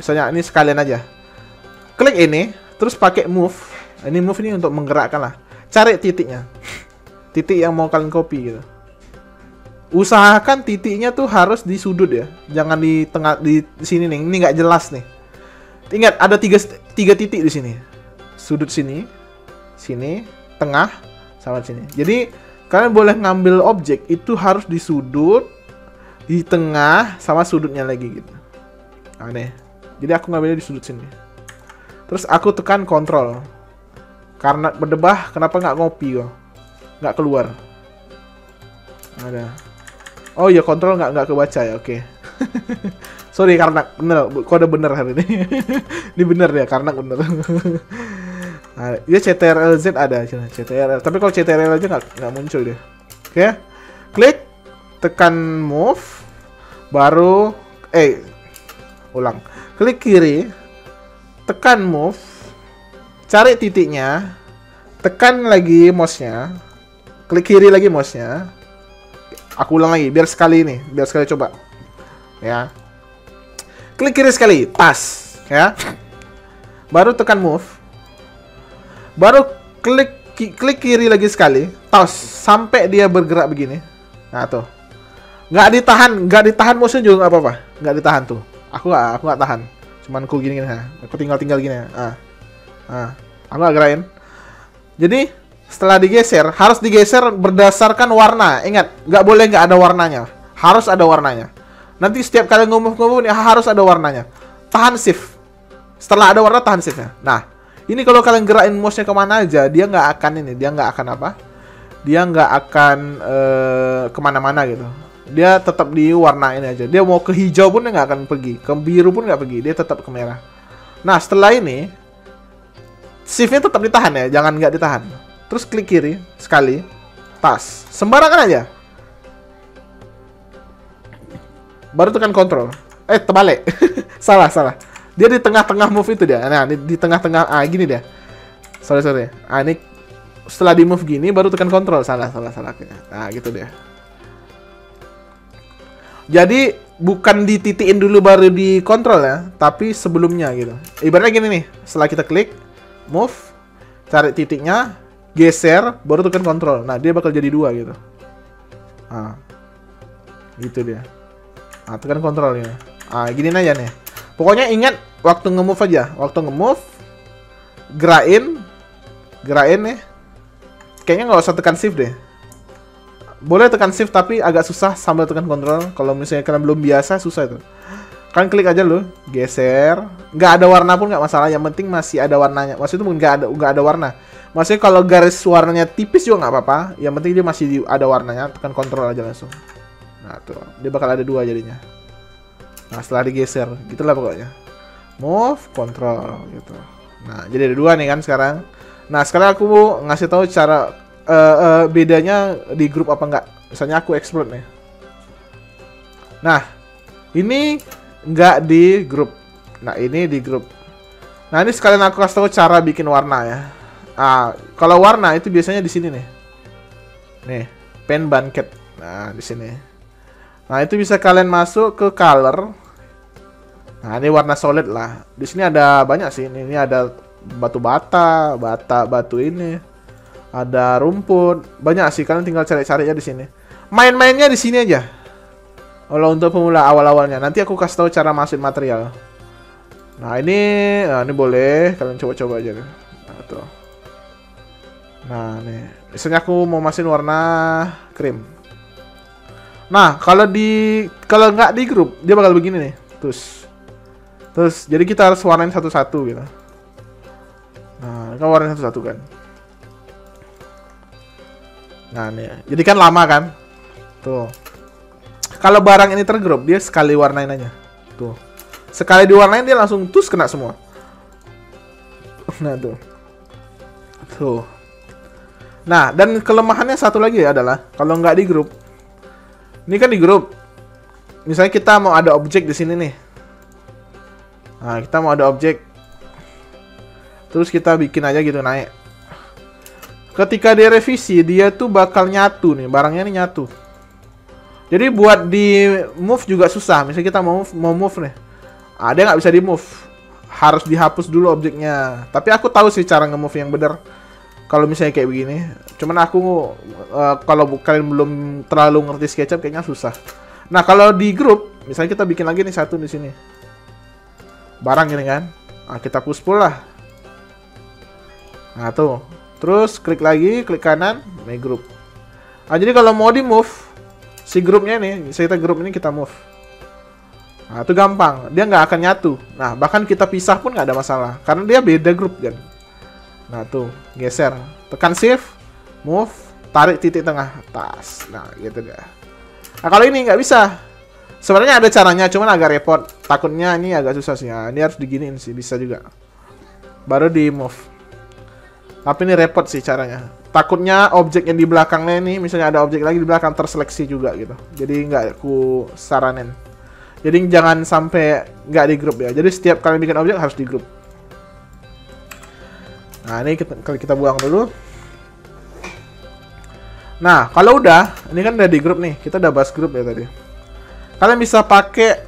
Misalnya ini sekalian aja. Klik ini, terus pakai move. Ini move ini untuk menggerakkan lah. Cari titiknya. Titik yang mau kalian copy gitu. Usahakan titiknya tuh harus di sudut ya. Jangan di tengah di sini nih. Ini nggak jelas nih. Ingat ada 3 titik di sini. Sudut sini, sini, tengah, sama sini. Jadi kalian boleh ngambil objek itu harus di sudut, di tengah, sama sudutnya lagi gitu. Nah, nih. Jadi aku ngambilnya di sudut sini. Terus aku tekan kontrol. Karena berdebah, kenapa nggak ngopi kok? Nggak keluar. Ada. Oh iya, kontrol nggak kebaca ya, oke. Sorry, karena bener, kode bener hari ini. Ini bener ya, karena bener. Nah, dia CTRL-Z ada, CTRL. Tapi kalau CTRL aja nggak muncul dia. Oke, klik, tekan move, baru ulang. Klik kiri, tekan move, cari titiknya, tekan lagi mouse-nya, klik kiri lagi mouse-nya. Aku ulang lagi, biar sekali coba. Ya. Klik kiri sekali, pas, ya. Baru tekan move. Baru klik kiri lagi sekali, tos sampai dia bergerak begini. Nah tuh, nggak ditahan mouse juga nggak apa-apa, nggak ditahan tuh. Aku nggak tahan, cuman aku gini nah. Aku tinggal gini. Aku nggak gerakin. Jadi setelah digeser, harus digeser berdasarkan warna. Ingat, nggak boleh nggak ada warnanya, harus ada warnanya. Nanti setiap kali ngomong nih harus ada warnanya. Tahan shift. Setelah ada warna tahan shift-nya. Nah, Ini kalau kalian gerakin mouse-nya kemana aja, dia nggak akan ini, dia nggak akan apa? Dia nggak akan kemana-mana gitu. Dia tetap di warna ini aja. Dia mau ke hijau pun dia nggak akan pergi, ke biru pun nggak pergi, dia tetap ke merah. Nah setelah ini, shift-nya tetap ditahan ya, jangan nggak ditahan. Terus klik kiri sekali, tas, sembarangan aja. Baru tekan kontrol. Terbalik. salah. Dia di tengah-tengah move itu dia. Nah, di tengah-tengah gini dia. Sorry. Ini setelah di move gini baru tekan kontrol. Salah. Nah, gitu dia. Jadi bukan dititiin dulu baru di kontrol ya, tapi sebelumnya gitu. Ibaratnya gini nih, setelah kita klik move, cari titiknya, geser, baru tekan kontrol. Nah, dia bakal jadi 2 gitu. Nah. Gitu dia. Nah, tekan kontrolnya. Gini aja nih. Pokoknya ingat waktu nge-move aja. Waktu nge-move, gerain nih. Kayaknya nggak usah tekan shift deh. Boleh tekan shift tapi agak susah sambil tekan kontrol. Kalau misalnya kalian belum biasa, susah itu. Kalian klik aja loh, geser. Nggak ada warna pun nggak masalah. Yang penting masih ada warnanya. Maksudnya itu nggak ada warna. Maksudnya kalau garis warnanya tipis juga nggak apa-apa. Yang penting dia masih ada warnanya. Tekan kontrol aja langsung. Nah tuh, dia bakal ada 2 jadinya. Nah setelah digeser, gitulah pokoknya. Move, control gitu. Nah jadi ada 2 nih kan sekarang. Nah sekarang aku mau ngasih tahu cara bedanya di grup apa enggak. Misalnya aku explode nih. Nah ini enggak di grup. Nah ini di grup. Nah ini sekalian aku kasih tahu cara bikin warna ya. Kalau warna itu biasanya di sini nih. Nih, pen bucket. Nah di sini. Nah, itu bisa kalian masuk ke color. Nah, ini warna solid lah. Di sini ada banyak sih. Ini ada batu bata, batu ini. Ada rumput. Banyak sih, kalian tinggal cari-cari ya di sini. Main-mainnya di sini aja. Kalau untuk pemula awal-awalnya, nanti aku kasih tahu cara masukin material. Nah, ini boleh kalian coba-coba aja nih. Nah, tuh. Nah, nih. Misalnya aku mau masukin warna krim. Nah, kalau nggak di grup, dia bakal begini nih. Terus jadi kita harus warnain satu-satu gitu. Nah, kita warnain satu-satu kan. Nah, nih. Jadi kan lama kan? Tuh. Kalau barang ini tergrup, dia sekali warnain aja. Tuh. Sekali diwarnain dia langsung kena semua. Nah, tuh. Tuh. Nah, dan kelemahannya satu lagi adalah kalau nggak di grup. Ini kan di grup. Misalnya kita mau ada objek di sini nih. Nah, kita mau ada objek. Terus kita bikin aja gitu naik. Ketika dia revisi, dia tuh bakal nyatu nih, barangnya nih nyatu. Jadi buat di move juga susah. Misalnya kita mau move nih. Dia nggak bisa di move. Harus dihapus dulu objeknya. Tapi aku tahu sih cara nge-move yang benar. Kalau misalnya kayak begini, cuman aku kalau kalian belum terlalu ngerti SketchUp kayaknya susah. Nah kalau di grup, misalnya kita bikin lagi nih satu di sini, barang gini kan, kita push pull lah. Nah tuh, terus klik lagi, klik kanan, nih grup. Jadi kalau mau di move, si grupnya nih, misalnya kita grup ini kita move. Nah itu gampang, dia nggak akan nyatu. Nah bahkan kita pisah pun nggak ada masalah, karena dia beda grup kan. Nah tuh, geser, tekan shift, move, tarik titik tengah atas. Nah gitu deh. Nah kalau ini nggak bisa. Sebenarnya ada caranya, cuman agak repot. Takutnya ini agak susah sih. Nah, ini harus diginiin sih, bisa juga. Baru di move. Tapi ini repot sih caranya. Takutnya objek yang di belakangnya ini, misalnya ada objek lagi di belakang terseleksi juga gitu. Jadi nggak aku saranin. Jadi jangan sampai nggak di grup ya. Jadi setiap kali bikin objek harus di grup. Nah ini kita buang dulu. Nah kalau udah, ini kan udah di grup nih, kita udah bahas grup ya tadi. Kalian bisa pakai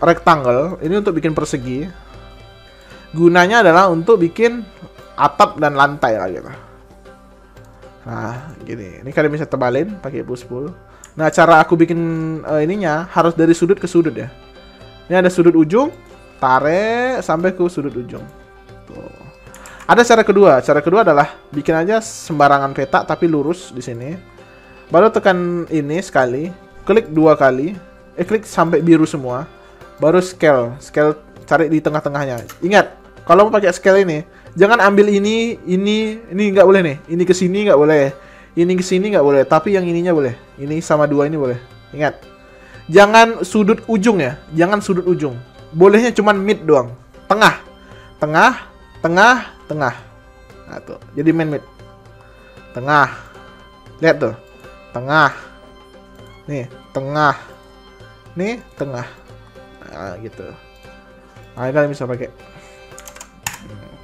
rectangle, ini untuk bikin persegi. Gunanya adalah untuk bikin atap dan lantai lah gitu. Nah gini, ini kalian bisa tebalin pakai push pull. Nah cara aku bikin ininya harus dari sudut ke sudut ya. Ini ada sudut ujung, tarik sampai ke sudut ujung. Tuh. Ada cara kedua adalah bikin aja sembarangan peta tapi lurus di sini. Baru tekan ini sekali, klik 2 kali, klik sampai biru semua. Baru scale cari di tengah-tengahnya. Ingat, Kalau mau pakai scale ini, jangan ambil ini nggak boleh nih. Ini ke sini nggak boleh. Ini ke sini nggak boleh, tapi yang ininya boleh. Ini sama 2 ini boleh. Ingat. Jangan sudut ujung ya. Jangan sudut ujung. Bolehnya cuman mid doang. Tengah. Tengah, tengah, tengah. Nah, tuh. Jadi main mid. Tengah. Lihat tuh. Tengah. Nih, tengah. Nih, tengah. Nah, gitu. Nah, kalian bisa pakai.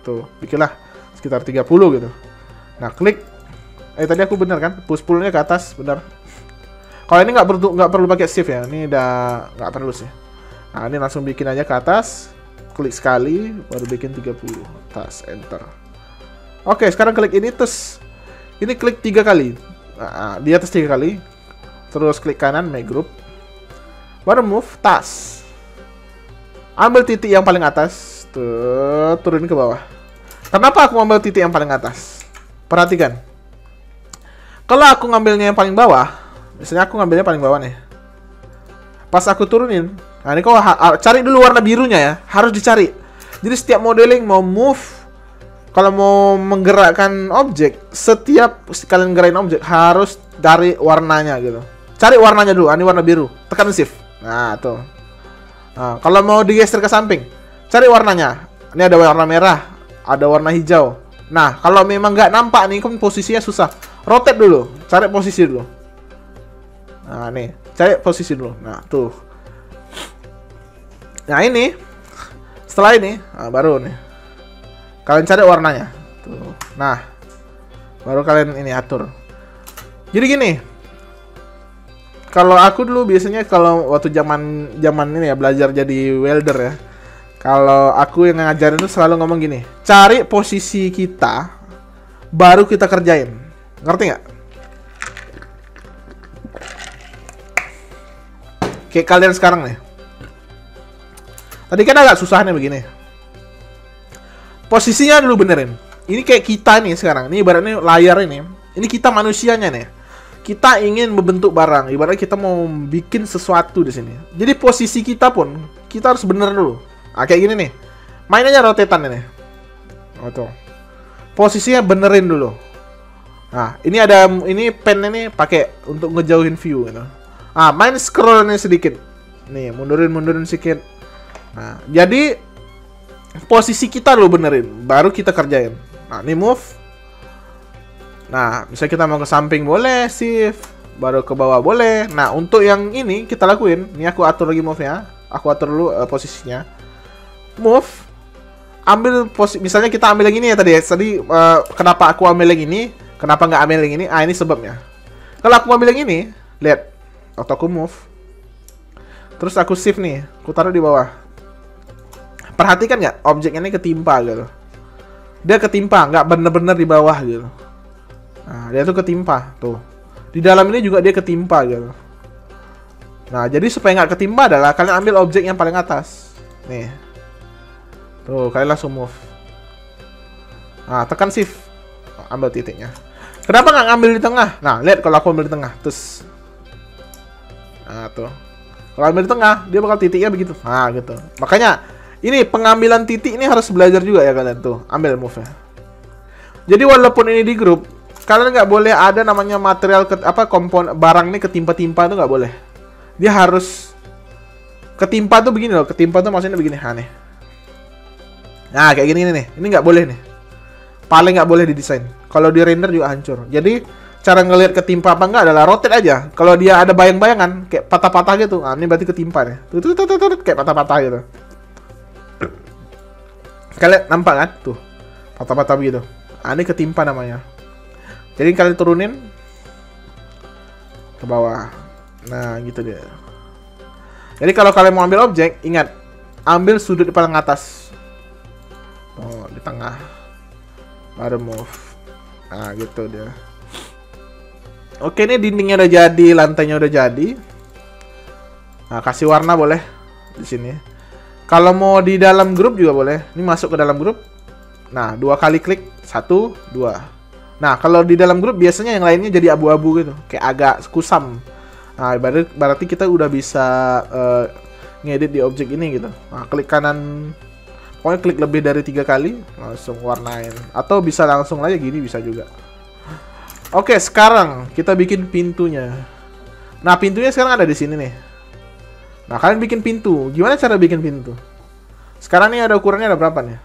Tuh, bikinlah sekitar 30 gitu. Nah, klik. Tadi aku bener kan? Push pull-nya ke atas, benar. Kalau ini nggak perlu pakai shift ya. Ini udah nggak perlu sih. Nah, ini langsung bikin aja ke atas. Klik sekali, baru bikin 30. Tas, enter. Oke, sekarang klik ini, terus ini klik 3 kali. Nah, di atas 3 kali. Terus klik kanan, make group. Baru move, tas. Ambil titik yang paling atas. Tuh, turun ke bawah. Kenapa aku ambil titik yang paling atas? Perhatikan. Kalau aku ngambilnya yang paling bawah, misalnya aku ngambilnya paling bawah nih. Pas aku turunin, nah ini kau cari dulu warna birunya ya, harus dicari. Jadi setiap modeling mau move, kalau mau menggerakkan objek, setiap kalian gerakin objek harus dari warnanya gitu. Cari warnanya dulu, ini warna biru, tekan shift. Nah tuh. Nah, kalau mau digeser ke samping, cari warnanya. Ini ada warna merah, ada warna hijau. Nah kalau memang nggak nampak nih, kan posisinya susah. Rotate dulu, cari posisi dulu. Nah nih, cari posisi dulu. Nah tuh. Nah ini, setelah ini, nah, baru nih kalian cari warnanya. Tuh. Nah, baru kalian ini atur. Jadi gini, kalau aku dulu biasanya kalau waktu zaman ini ya belajar jadi welder ya. Kalau aku yang ngajarin itu selalu ngomong gini, cari posisi kita, baru kita kerjain. Ngerti nggak? Kayak kalian sekarang nih. Tadi kan agak susah nih begini. Posisinya dulu benerin. Ini kayak kita nih sekarang. Ini ibaratnya layar ini. Ini kita manusianya nih. Kita ingin membentuk barang. Ibaratnya kita mau bikin sesuatu di sini. Jadi posisi kita pun kita harus bener dulu. Nah, kayak gini nih. Main aja rotetan ini. Oh, tuh. Posisinya benerin dulu. Nah, ini pen ini pakai untuk ngejauhin view gitu. Ah, main scrollnya sedikit. Nih, mundurin sedikit. Nah, jadi posisi kita dulu benerin, baru kita kerjain. Nah, ini move. Nah, misalnya kita mau ke samping boleh, shift, baru ke bawah boleh. Nah, untuk yang ini kita lakuin. Ini aku atur lagi move-nya. Aku atur dulu posisinya. Move. Ambil posisi, misalnya kita ambil yang ini ya tadi. Kenapa aku ambil yang ini? Kenapa nggak ambil yang ini? Ah, ini sebabnya. Kalau aku ambil yang ini, lihat, waktu aku move, terus aku shift nih, aku taruh di bawah. Perhatikan nggak, objeknya ini ketimpa gitu. Dia ketimpa, nggak bener-bener di bawah gitu. Nah, dia tuh ketimpa, tuh. Di dalam ini juga dia ketimpa gitu. Nah, jadi supaya nggak ketimpa adalah kalian ambil objek yang paling atas. Nih. Tuh, kalian langsung move. Nah, tekan shift. Ambil titiknya. Kenapa nggak ngambil di tengah? Nah, lihat kalau aku ambil di tengah, terus, nah tuh, kalau ambil di tengah, dia bakal titiknya begitu. Nah, gitu. Makanya ini pengambilan titik ini harus belajar juga ya kalian tuh. Ambil move-nya. Jadi walaupun ini di grup, kalian nggak boleh ada namanya material komponen barang ini ketimpa-timpa itu nggak boleh. Dia harus ketimpa tuh begini loh. Ketimpa tuh maksudnya begini, aneh. Nah, kayak gini nih. Ini nggak boleh nih. Paling nggak boleh didesain. Kalau di render juga hancur. Jadi cara ngelihat ketimpa apa enggak adalah rotate aja. Kalau dia ada bayang-bayangan kayak patah-patah gitu, ini berarti ketimpa nih. Tuh, kayak patah-patah gitu. Kalian nampak kan? Tuh. Patah-patah begitu. Ini ketimpa namanya. Jadi kalian turunin ke bawah. Nah, gitu dia. Jadi kalau kalian mau ambil objek, ingat, ambil sudut di paling atas. Oh, di tengah. Baru move. Nah, gitu dia. Oke, ini dindingnya udah jadi, lantainya udah jadi. Nah, kasih warna boleh di sini. Kalau mau di dalam grup juga boleh. Ini masuk ke dalam grup. Nah, 2 kali klik, 1, 2. Nah, kalau di dalam grup biasanya yang lainnya jadi abu-abu gitu, kayak agak kusam. Nah, berarti kita udah bisa ngedit di objek ini gitu. Nah, klik kanan Pokoknya klik lebih dari 3 kali, langsung warnain. Atau bisa langsung aja gini, bisa juga. Oke, sekarang kita bikin pintunya. Nah, pintunya sekarang ada di sini nih. Nah, kalian bikin pintu. Gimana cara bikin pintu? Sekarang nih ada ukurannya ada berapa nih?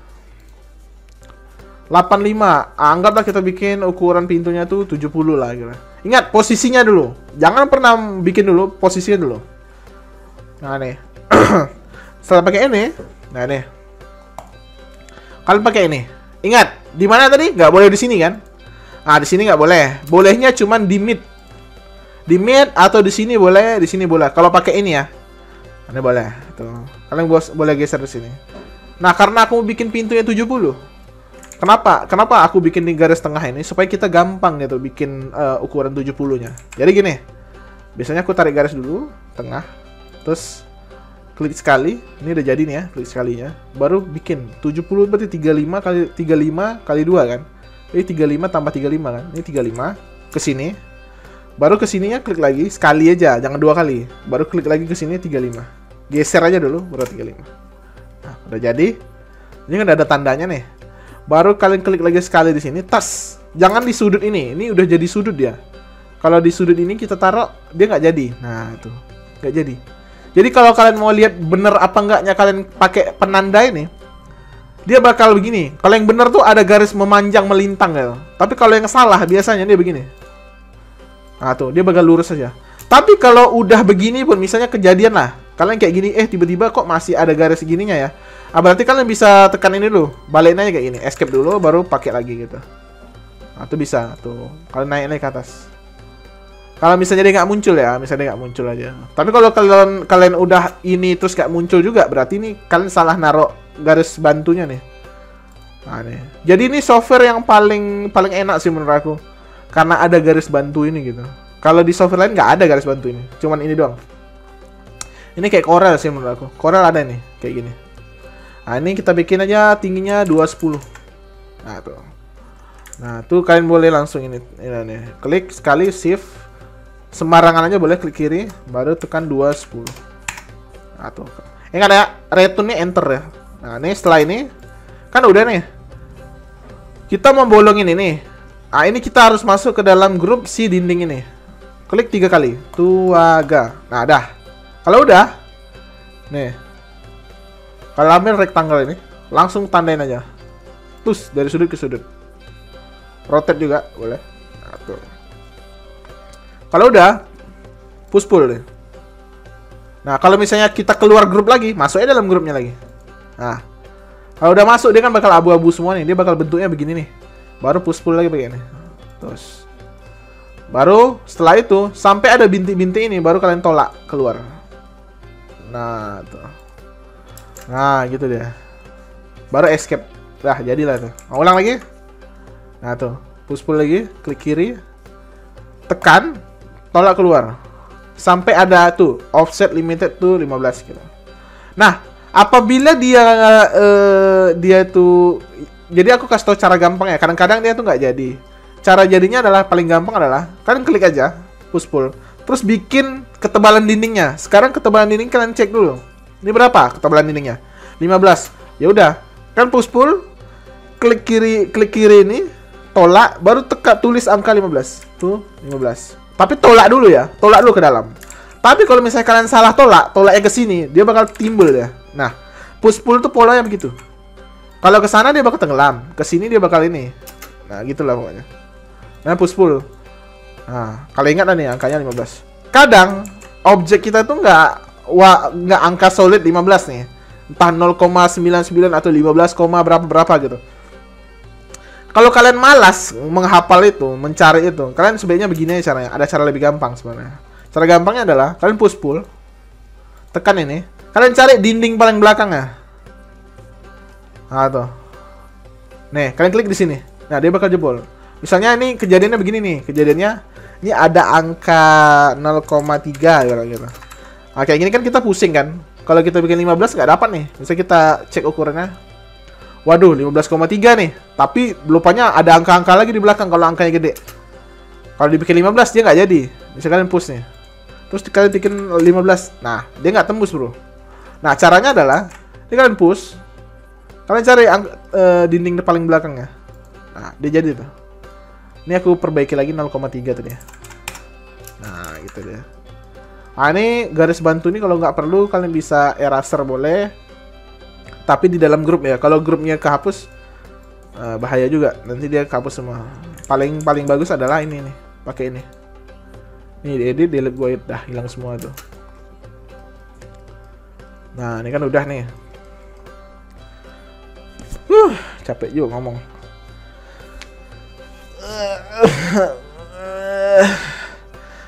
85. Anggaplah kita bikin ukuran pintunya tuh 70 lah kira. Ingat posisinya dulu. Jangan pernah bikin dulu posisinya dulu. Nah, nih. Setelah pakai ini, nah nih. Kalian pakai ini. Ingat, di mana tadi? Nggak boleh di sini kan? Nah, di sini nggak boleh. Bolehnya cuman di mid. Di mid atau di sini boleh, di sini boleh. Kalau pakai ini ya. Ini boleh. Tuh. Kalian boleh geser di sini. Nah, karena aku bikin pintunya 70. Kenapa? Kenapa aku bikin di garis tengah ini? Supaya kita gampang gitu bikin ukuran 70-nya. Jadi gini. Biasanya aku tarik garis dulu, tengah. Terus klik sekali. Ini udah jadi nih ya, klik sekalinya. Baru bikin 70 berarti 35 kali 2 kan? Ini 35 tambah 35 kan? Ini 35 ke sini. Baru ke sininya klik lagi sekali aja, jangan 2 kali. Baru klik lagi ke sini 35. Geser aja dulu baru 35. Nah, udah jadi. Ini kan ada tandanya nih. Baru kalian klik lagi sekali di sini, tas. Jangan di sudut ini. Ini udah jadi sudut dia. Kalau di sudut ini kita taruh, dia nggak jadi. Nah, tuh. Nggak jadi. Jadi kalau kalian mau lihat bener apa enggaknya kalian pakai penanda ini, dia bakal begini. Kalau yang bener tuh ada garis memanjang melintang gitu. Tapi kalau yang salah biasanya dia begini. Nah tuh, dia bakal lurus saja. Tapi kalau udah begini pun, misalnya kejadian lah, kalian kayak gini, tiba-tiba kok masih ada garis segininya ya. Berarti kalian bisa tekan ini dulu, balikin aja kayak gini, escape dulu, baru pakai lagi gitu. Nah tuh bisa, tuh, kalian naik ke atas. Kalau misalnya dia nggak muncul ya, misalnya dia nggak muncul aja. Tapi kalau kalian udah ini terus nggak muncul juga, berarti ini kalian salah naruh garis bantunya nih. Nah nih, jadi ini software yang paling enak sih menurut aku. Karena ada garis bantu ini gitu. Kalau di software lain nggak ada garis bantu ini. Cuman ini doang. Ini kayak Corel sih menurut aku. Corel ada nih. Kayak gini. Nah ini kita bikin aja tingginya 210. Nah tuh. Nah tuh kalian boleh langsung ini nih. Klik sekali shift. Sembarangan aja boleh klik kiri. Baru tekan 210. Nah tuh. Ingat ya. Return-nya enter ya. Nah ini setelah ini. Kan udah nih. Kita mau bolongin ini. Nah, ini kita harus masuk ke dalam grup si dinding ini. Klik 3 kali. Tuaga. Nah, dah. Kalau udah, nih. Kalau ambil rectangle ini, langsung tandain aja. Terus dari sudut ke sudut. Rotate juga, boleh. Nah, tuh. Kalau udah, push pull deh. Nah, kalau misalnya kita keluar grup lagi, masuknya dalam grupnya lagi. Nah, kalau udah masuk, dia kan bakal abu-abu semua nih. Dia bakal bentuknya begini nih. Baru push pull lagi begini. Terus. Baru setelah itu sampai ada bintik-bintik ini baru kalian tolak keluar. Nah, tuh. Nah, gitu deh. Baru escape. Nah, jadilah tuh. Mau ulang lagi? Nah, tuh. Push pull lagi, klik kiri. Tekan, tolak keluar. Sampai ada tuh offset limited tuh 15 gitu. Nah, apabila dia tuh, jadi aku kasih tau cara gampang ya. Kadang-kadang dia tuh nggak jadi. Cara jadinya adalah paling gampang adalah kalian klik aja push pull, terus bikin ketebalan dindingnya. Sekarang ketebalan dinding kalian cek dulu. Ini berapa ketebalan dindingnya? 15. Ya udah, kan push pull, klik kiri ini, tolak, baru tulis angka 15. Tuh 15. Tapi tolak dulu ya, tolak dulu ke dalam. Tapi kalau misalnya kalian salah tolaknya ke sini, dia bakal timbul ya. Nah, push pull tuh polanya begitu. Kalau ke sana dia bakal tenggelam, ke sini dia bakal ini. Nah, gitulah pokoknya. Nah, push pull. Nah, kalau ingat nih angkanya 15. Kadang objek kita tuh nggak angka solid 15 nih. Entah 0,99 atau 15, berapa gitu. Kalau kalian malas menghafal itu, mencari itu, kalian sebaiknya begini aja caranya. Ada cara lebih gampang sebenarnya. Cara gampangnya adalah kalian push pull, tekan ini, kalian cari dinding paling belakangnya. Nah, tuh. Nih, kalian klik di sini. Nah, dia bakal jebol. Misalnya ini kejadiannya begini nih. Kejadiannya ini ada angka 0,3 gitu. Nah, kayak gini kan kita pusing kan. Kalau kita bikin 15 nggak dapat nih. Misalnya kita cek ukurannya. Waduh, 15,3 nih. Tapi lupanya ada angka-angka lagi di belakang kalau angkanya gede. Kalau dibikin 15 dia nggak jadi. Bisa kalian push nih. Terus kalian bikin 15. Nah, dia nggak tembus, bro. Nah, caranya adalah ini kalian push. Kalian cari dinding paling belakangnya. Nah, dia jadi tuh. Ini aku perbaiki lagi 0,3 tadi ya. Nah, gitu dia. Nah, ini garis bantu ini kalau nggak perlu kalian bisa eraser boleh. Tapi di dalam grup ya. Kalau grupnya kehapus bahaya juga. Nanti dia kehapus semua. Paling bagus adalah ini nih. Pakai ini. Ini diedit, delete void, dah hilang semua tuh. Nah, ini kan udah nih. Capek juga ngomong.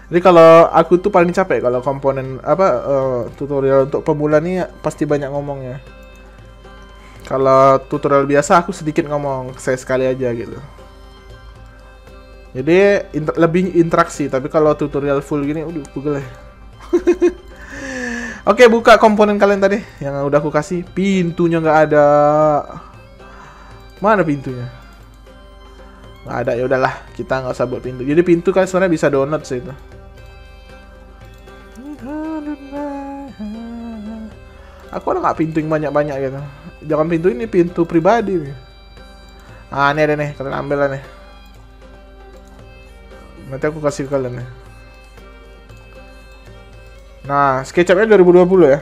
Jadi kalau aku tuh paling capek kalau komponen tutorial untuk pemula nih pasti banyak ngomongnya. Kalau tutorial biasa aku sedikit ngomong, saya sekali aja gitu. Jadi lebih interaksi, tapi kalau tutorial full gini udah pegel ya. Oke, buka komponen kalian tadi yang udah aku kasih. Pintunya nggak ada. Mana pintunya? Nggak ada, ya udahlah, kita nggak usah buat pintu. Jadi pintu kan sebenarnya bisa download sih itu. Aku ada nggak pintu yang banyak-banyak gitu. Jangan pintu ini, pintu pribadi nih. Ah, ini ada nih, kalian ambil lah nih. Nanti aku kasih ke kalian nih. Nah, SketchUp-nya 2020 ya.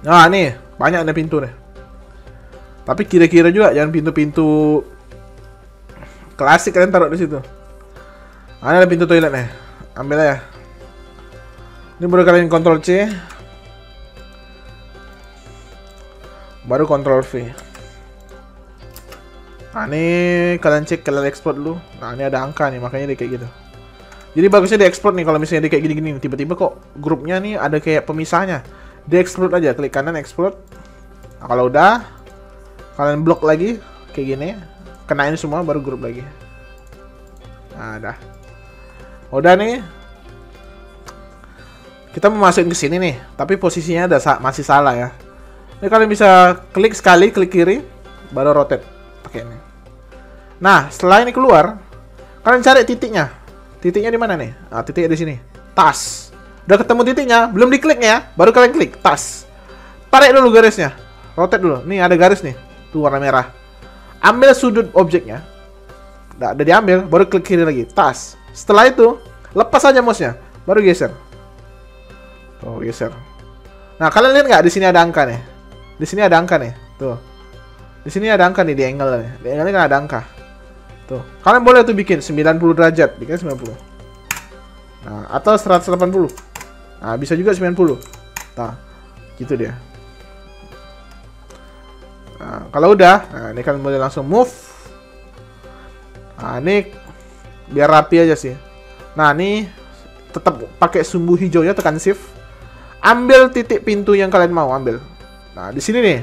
Nah, nih, banyak nih pintu nih. Tapi kira-kira juga jangan pintu-pintu klasik kalian taruh di situ. Ada pintu toilet nih. Ambil aja. Ini baru kalian Ctrl C. Baru Ctrl V. Nah, ini kalian cek, kalian ekspor dulu. Nah, ini ada angka nih, makanya dia kayak gitu. Jadi bagusnya diekspor nih kalau misalnya dia kayak gini-gini. Tiba-tiba kok grupnya nih ada kayak pemisahnya. Diekspor aja, klik kanan ekspor. Nah, kalau udah kalian blok lagi kayak gini. Kenain semua baru grup lagi. Nah, dah. Udah nih. Kita mau masukin ke sini nih, tapi posisinya masih salah ya. Ini kalian bisa klik sekali, klik kiri, baru rotate pakai ini. Nah, setelah ini keluar, kalian cari titiknya. Titiknya di mana nih? Nah, titiknya di sini. Tas. Udah ketemu titiknya, belum diklik ya, baru kalian klik tas. Tarik dulu garisnya. Rotate dulu. Nih ada garis nih. Tuh warna merah. Ambil sudut objeknya. Udah diambil, baru klik kiri lagi. Tas. Setelah itu, lepas aja mouse-nya, baru geser. Tuh, geser. Nah, kalian lihat nggak di sini ada angka nih? Di sini ada angka nih. Tuh. Di sini ada angka nih di angle nih. Di angle kan ada angka. Tuh. Kalian boleh tuh bikin 90 derajat, bikin 90. Nah, atau 180. Nah, bisa juga 90. Nah, gitu dia. Nah, kalau udah, nah ini kalian boleh langsung move. Nah, ini biar rapi aja sih. Nah, ini tetap pakai sumbu hijaunya, tekan shift. Ambil titik pintu yang kalian mau ambil. Nah, di sini nih.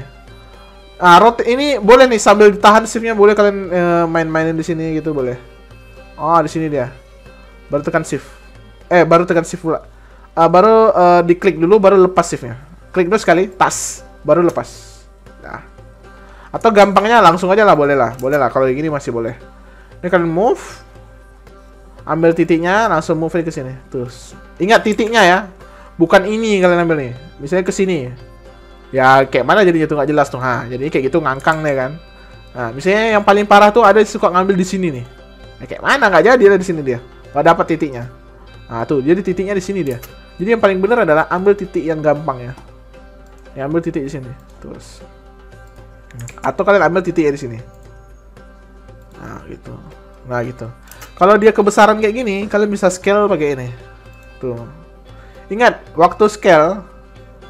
Nah, rotate ini boleh nih sambil ditahan shift-nya, boleh kalian main-mainin di sini gitu boleh. Oh, di sini dia. Baru tekan shift. Baru tekan shift pula. Baru diklik dulu, baru lepas shift-nya. Klik dulu sekali, tas, baru lepas. Nah. Atau gampangnya langsung aja lah, boleh lah. Boleh lah, kalau gini masih boleh. Ini kalian move. Ambil titiknya, langsung move ke sini. Terus. Ingat titiknya ya. Bukan ini kalian ambil nih. Misalnya ke sini. Ya, kayak mana jadinya tuh nggak jelas tuh. Ha, jadi kayak gitu ngangkang deh kan. Nah, misalnya yang paling parah tuh ada suka ngambil di sini nih. Ya, kayak mana nggak jadi ada di sini dia. Nggak dapat titiknya. Nah, tuh, jadi titiknya di sini dia. Jadi yang paling benar adalah ambil titik yang gampang ya. Ya, ambil titik di sini. Terus. Atau kalian ambil titiknya di sini. Nah, gitu. Nah, gitu. Kalau dia kebesaran kayak gini, kalian bisa scale pakai ini. Tuh. Ingat, waktu scale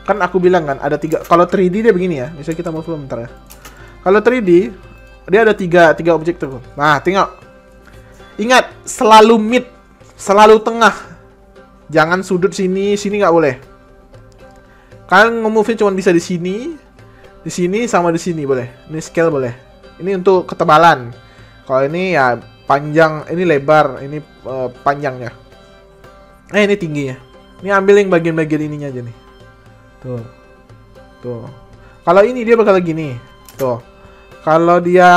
kan aku bilang kan ada 3. Kalau 3D dia begini ya. Misalnya kita mau film bentar ya. Kalau 3D dia ada 3 objek tuh. Nah, tengok. Ingat, selalu mid, selalu tengah. Jangan sudut sini nggak boleh. Kalian nge-move cuma bisa di sini sama di sini boleh. Ini scale boleh. Ini untuk ketebalan. Kalau ini ya panjang, ini lebar, ini panjangnya. Ini tingginya. Ini ambil yang bagian-bagian ininya aja nih. Tuh. Tuh. Kalau ini dia bakal gini. Tuh. Kalau dia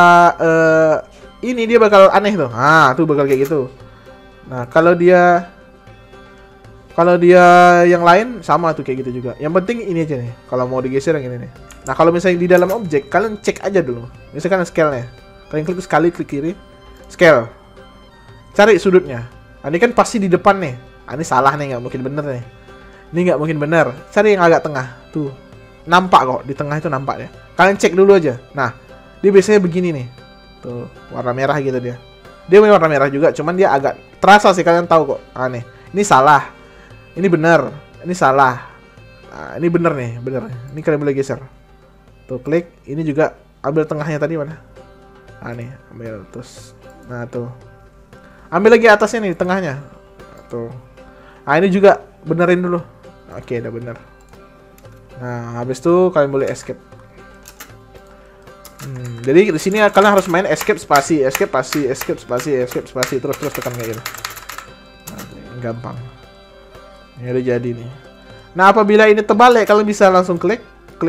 ini dia bakal aneh tuh. Ah, tuh bakal kayak gitu. Nah, kalau dia yang lain sama tuh kayak gitu juga. Yang penting ini aja nih. Kalau mau digeser yang ini nih. Nah, kalau misalnya di dalam objek, kalian cek aja dulu. Misalkan scale-nya. Kalian klik sekali, klik kiri. Scale. Cari sudutnya. Nah, ini kan pasti di depan nih. Nah, ini salah nih, nggak mungkin bener nih. Ini nggak mungkin bener. Cari yang agak tengah. Tuh. Nampak kok. Di tengah itu nampak ya. Kalian cek dulu aja. Nah, dia biasanya begini nih. Tuh. Warna merah gitu dia. Dia punya warna merah juga. Cuman dia agak terasa sih, kalian tahu kok. Ah, nih. Ini salah. Ini benar, ini salah. Nah, ini benar nih, benar. Ini kalian boleh geser. Tuh, klik. Ini juga ambil tengahnya tadi mana? Nah, nih, ambil terus. Nah, tuh. Ambil lagi atasnya nih, tengahnya. Tuh. Nah, ini juga benerin dulu. Oke, udah bener. Nah, habis itu kalian boleh escape. Jadi di sini kalian harus main escape spasi, escape spasi, escape spasi, escape spasi, terus tekan kayak gitu. Nah, gampang. Ini udah jadi nih. Nah, apabila ini terbalik, kalian bisa langsung klik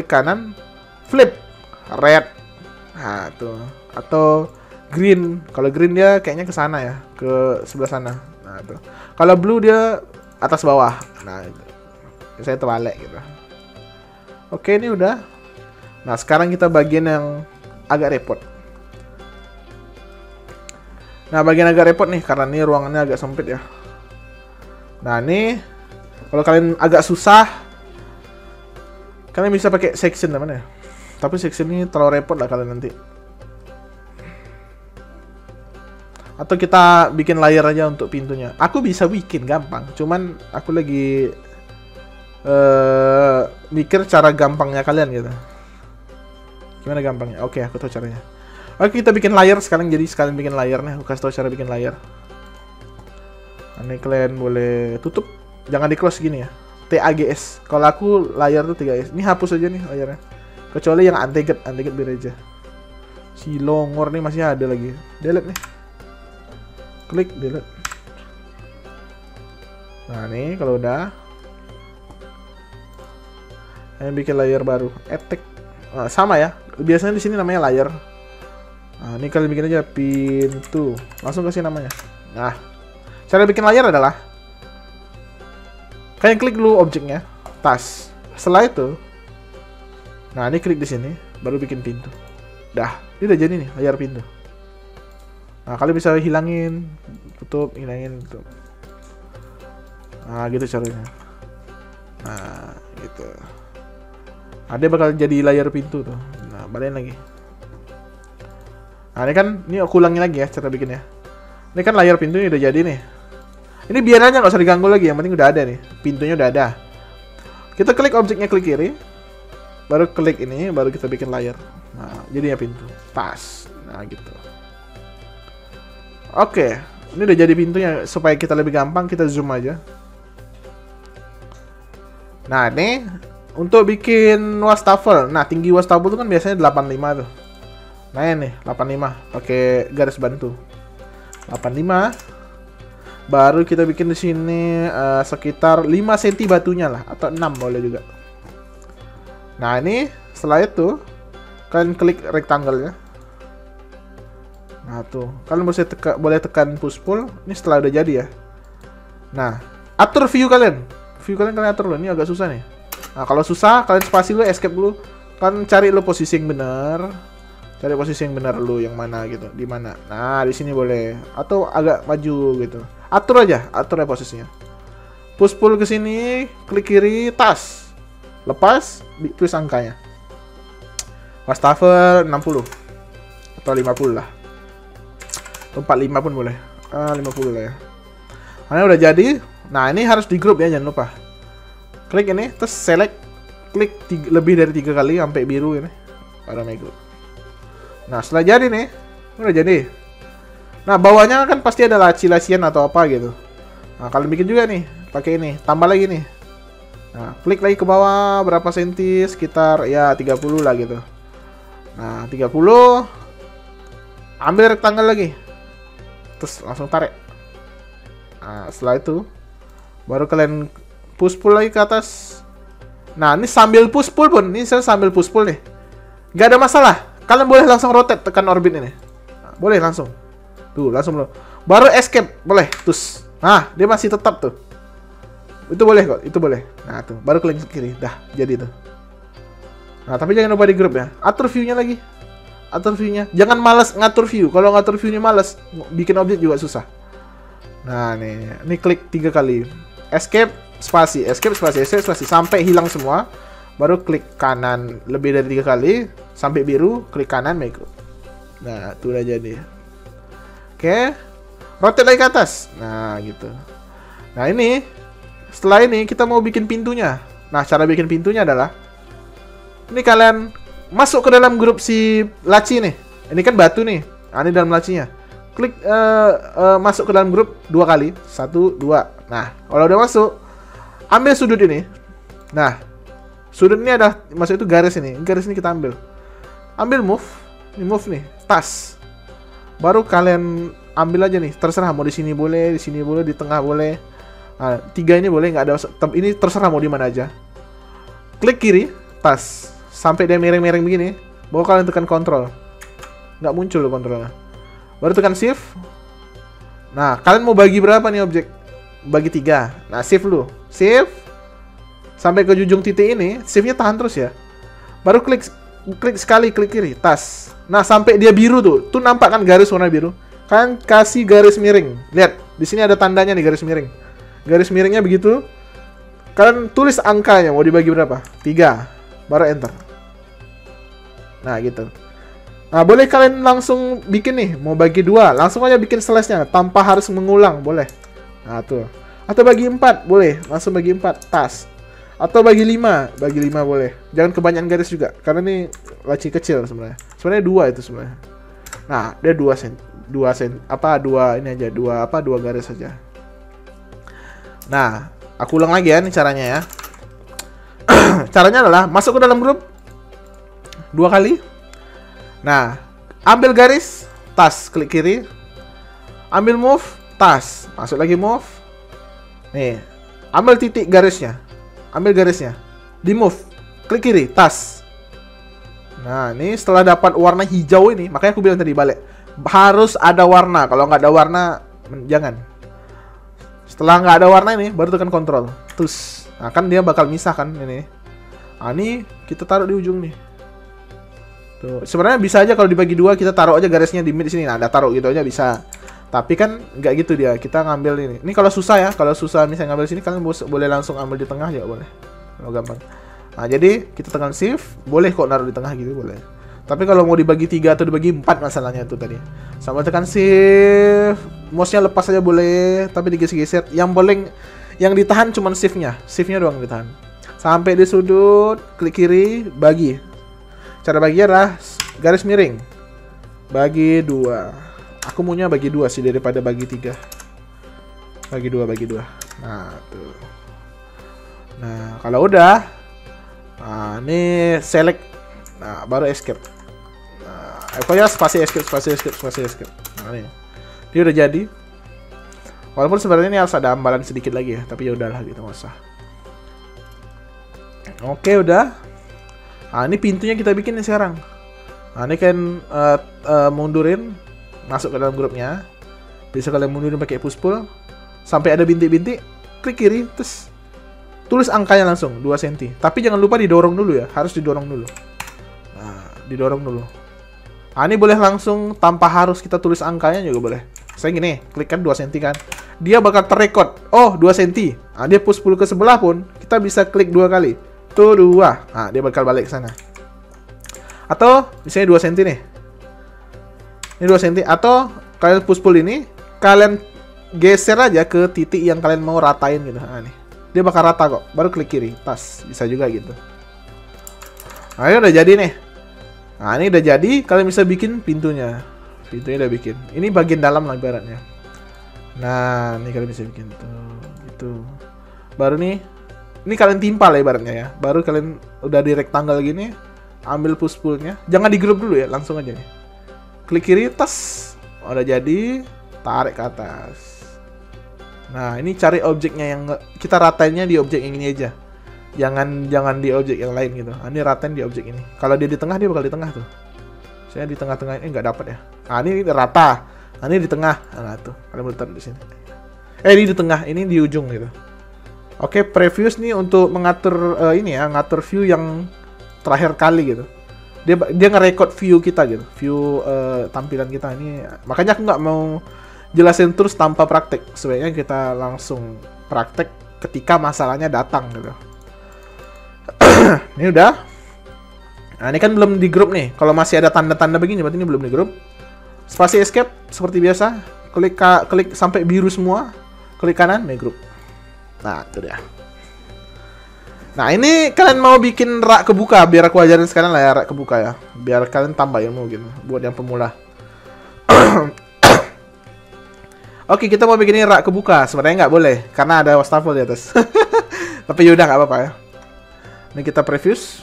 kanan, flip, red. Nah, tuh. Atau green. Kalau green dia kayaknya ke sana ya, ke sebelah sana. Nah, tuh. Kalau blue dia atas bawah. Nah, itu. Saya terbalik gitu. Oke, ini udah. Nah, sekarang kita bagian yang agak repot. Nah, bagian agak repot nih karena ini ruangannya agak sempit ya. Nah, ini kalau kalian agak susah, kalian bisa pakai section namanya. Tapi section ini terlalu repot lah kalian nanti. Atau kita bikin layer aja untuk pintunya. Aku bisa bikin gampang, cuman aku lagi mikir cara gampangnya kalian gitu. Gimana gampangnya? Oke, aku tahu caranya. Oke, kita bikin layer sekarang. Jadi sekalian bikin layer nih. Aku kasih tahu cara bikin layer. Ini kalian boleh tutup. Jangan di close gini ya. TAGS. Kalau aku layar tuh 3S. Ini hapus aja nih layarnya. Kecuali yang untagged biar aja. Si longor nih masih ada lagi. Delete nih. Klik delete. Nah, nih kalau udah. Saya bikin layer baru. Attack. Nah, sama ya. Biasanya di sini namanya layer. Nah, ini kalian bikin aja pintu. Langsung kasih namanya. Nah, cara bikin layer adalah kalian klik dulu objeknya, tas. Setelah itu, nah ini klik di sini, baru bikin pintu. Dah, ini udah jadi nih layar pintu. Nah, kalian bisa hilangin, tutup, hilangin, tutup. Nah, gitu caranya. Nah, gitu. Nah, dia bakal jadi layar pintu tuh. Nah, balikin lagi. Nah, ini aku ulangi lagi ya cara bikinnya. Ini kan layar pintunya udah jadi nih. Ini biar aja nggak usah diganggu lagi, yang penting udah ada nih, pintunya udah ada. Kita klik objeknya, klik kiri, baru klik ini, baru kita bikin layar. Nah, jadinya pintu, pas. Nah, gitu. Oke, ini udah jadi pintunya. Supaya kita lebih gampang, kita zoom aja. Nah, ini untuk bikin wastafel. Nah, tinggi wastafel itu kan biasanya 85 tuh. Nah, ini 85, pakai garis bantu. 85. Baru kita bikin di sini sekitar 5 cm batunya lah, atau 6 boleh juga. Nah, ini setelah itu kalian klik rectangle ya. Nah, tuh. Kalian boleh tekan push pull. Ini setelah udah jadi ya. Nah, atur view kalian. View kalian atur dulu. Ini agak susah nih. Nah, kalau susah kalian spasi dulu, escape dulu. Kan cari lo posisi yang benar. Cari posisi yang benar lu, yang mana gitu, di mana. Nah, di sini boleh. Atau agak maju gitu. Atur aja posisinya. Push pull ke sini, klik kiri, tas. Lepas, tulis angkanya. Wastafel 60 atau 50 lah. Atau 45 pun boleh. 50 lah ya. Nah, udah jadi. Nah, ini harus di grup ya, jangan lupa. Klik ini, terus select, klik lebih dari 3 kali sampai biru ini. Baru make group. Nah, setelah jadi nih, udah jadi. Nah, bawahnya kan pasti ada laci-lacian atau apa gitu. Nah, kalian bikin juga nih, pakai ini, tambah lagi nih. Nah, klik lagi ke bawah berapa senti, sekitar ya 30 lah gitu. Nah, 30. Ambil rectangle lagi. Terus langsung tarik. Nah, setelah itu baru kalian push pull lagi ke atas. Nah, ini sambil push pull pun, ini saya sambil push pull nih. Gak ada masalah. Kalian boleh langsung rotate tekan orbit ini. Nah, boleh langsung. Tuh, langsung loh. Baru escape, boleh. Terus Nah, dia masih tetap tuh. Itu boleh kok, itu boleh. Nah, tuh, baru klik kiri. Dah, jadi tuh. Nah, tapi jangan lupa di grup ya. Atur view-nya lagi. Atur view-nya. Jangan malas ngatur view. Kalau ngatur view-nya malas, bikin objek juga susah. Nah, nih. Ini klik 3 kali. Escape, spasi, escape, spasi, escape, spasi. Sampai hilang semua. Baru klik kanan lebih dari 3 kali. Sampai biru, klik kanan, make. Nah, itu udah jadi. Oke. Rotate lagi ke atas. Nah, gitu. Nah, ini. Setelah ini, kita mau bikin pintunya. Nah, cara bikin pintunya adalah ini kalian masuk ke dalam grup si laci nih. Ini kan batu nih. Nah, ini dalam lacinya. Klik masuk ke dalam grup 2 kali. 1, 2. Nah, kalau udah masuk, ambil sudut ini. Nah, sudut ini ada, maksud itu garis ini. Garis ini kita ambil. Ambil move. Ini move nih, tas. Baru kalian ambil aja nih. Terserah mau di sini boleh, di sini boleh, di tengah boleh. Nah, 3 ini boleh, nggak ada. Ini terserah mau di mana aja. Klik kiri, tas. Sampai dia miring-miring begini, baru kalian tekan kontrol. Nggak muncul loh kontrolnya. Baru tekan shift. Nah, kalian mau bagi berapa nih objek? Bagi 3. Nah, shift dulu. Shift. Sampai ke ujung titik ini, shiftnya tahan terus ya. Baru klik sekali, klik kiri, tas. Nah, sampai dia biru tuh. Tuh nampak kan garis warna biru? Kalian kasih garis miring. Lihat, di sini ada tandanya nih garis miring. Garis miringnya begitu. Kalian tulis angkanya, mau dibagi berapa? 3. Baru enter. Nah, gitu. Nah, boleh kalian langsung bikin nih, mau bagi 2, langsung aja bikin slash-nya tanpa harus mengulang, boleh. Nah, tuh. Atau bagi 4, boleh, langsung bagi 4, tas. Atau bagi 5 boleh. Jangan kebanyakan garis juga, karena ini laci kecil sebenarnya. Sebenarnya 2 itu sebenarnya. Nah, dia 2 ini aja, 2 garis saja. Nah, aku ulang lagi ya, ini caranya ya. Caranya adalah masuk ke dalam grup 2 kali. Nah, ambil garis, tas, klik kiri. Ambil move, tas, masuk lagi move. Nih, ambil titik garisnya. Ambil garisnya. Di move, klik kiri, tas. Nah, ini setelah dapat warna hijau ini, makanya aku bilang tadi balik. Harus ada warna. Kalau nggak ada warna, jangan. Setelah nggak ada warna ini, baru tekan kontrol. Terus, nah kan dia bakal misah kan ini. Nah, ini kita taruh di ujung nih. Tuh, sebenarnya bisa aja kalau dibagi 2 kita taruh aja garisnya di mid sini. Nah, ada taruh gitu aja bisa. Tapi kan nggak gitu dia. Kita ngambil ini. Ini kalau susah ya, kalau susah misalnya ngambil sini kalian boleh langsung ambil di tengah juga boleh. Kalau gampang. Nah, jadi kita tekan shift, boleh kok naruh di tengah gitu boleh. Tapi kalau mau dibagi 3 atau dibagi 4 masalahnya itu tadi. Sama tekan shift, mouse-nya lepas aja boleh, tapi digeser-geser. Yang ditahan cuma shift-nya. Shift-nya doang ditahan. Sampai di sudut, klik kiri, bagi. Cara bagi adalah garis miring. Bagi 2. Aku maunya bagi 2 sih daripada bagi 3. Bagi 2. Nah, tuh. Nah, kalau udah, nah, ini select. Nah, baru escape. Nah, pokoknya spasi escape. Nah, ini. Dia udah jadi. Walaupun sebenarnya ini harus ada ambalan sedikit lagi ya, tapi ya udahlah gitu, nggak usah. Oke, udah. Nah, ini pintunya kita bikin nih sekarang. Nah, ini kan mundurin, masuk ke dalam grupnya. Bisa kalian mundurin pakai push pull sampai ada bintik-bintik, klik kiri, terus tulis angkanya langsung 2 cm. Tapi jangan lupa didorong dulu ya, harus didorong dulu. Nah, didorong dulu. Nah, ini boleh langsung tanpa harus kita tulis angkanya juga boleh. Saya gini, klik kan 2 cm kan. Dia bakal terrekod. Oh, 2 cm. Nah, dia push pull ke sebelah pun kita bisa klik 2 kali. Tuh 2. Nah, dia bakal balik ke sana. Atau misalnya 2 cm nih. Ini 2 cm. Atau kalian push pull ini, kalian geser aja ke titik yang kalian mau ratain gitu. Nah, nih. Dia bakal rata kok. Baru klik kiri. Tas. Bisa juga gitu. Nah, ini udah jadi nih. Nah, ini udah jadi. Kalian bisa bikin pintunya. Pintunya udah bikin. Ini bagian dalam lah ibaratnya. Nah, ini kalian bisa bikin tuh. Gitu. Baru nih. Ini kalian timpal ya ibaratnya ya. Baru kalian udah di rectangle gini, ambil push pullnya. Jangan di grup dulu ya, langsung aja nih. Klik kiri, tas. Udah jadi, tarik ke atas. Nah, ini cari objeknya yang kita ratainnya di objek yang ini aja. Jangan di objek yang lain gitu. Nah, ini ratain di objek ini. Kalau dia di tengah, dia bakal di tengah tuh. Saya di tengah-tengah ini nggak dapat ya. Nah, ini rata. Nah, ini di tengah. Nah, tuh. Kalian boleh taruh di sini. Di tengah, ini di ujung gitu. Oke, previous nih untuk mengatur ini ya, ngatur view yang terakhir kali gitu. Dia nge-record view kita gitu, view tampilan kita ini. Makanya aku nggak mau jelasin terus tanpa praktek. Sebaiknya kita langsung praktek ketika masalahnya datang gitu. Ini udah. Nah, ini kan belum di grup nih. Kalau masih ada tanda-tanda begini, berarti ini belum di grup. Spasi escape seperti biasa. Klik sampai biru semua. Klik kanan, make group. Nah, itu dia. Nah, ini kalian mau bikin rak kebuka, biar aku ajarin sekarang lah ya rak kebuka ya. Biar kalian tambah ilmu gitu, buat yang pemula. Oke, kita mau bikin rak kebuka. Sebenarnya nggak boleh, karena ada wastafel di atas. Tapi yaudah, nggak apa-apa ya. Ini kita previous.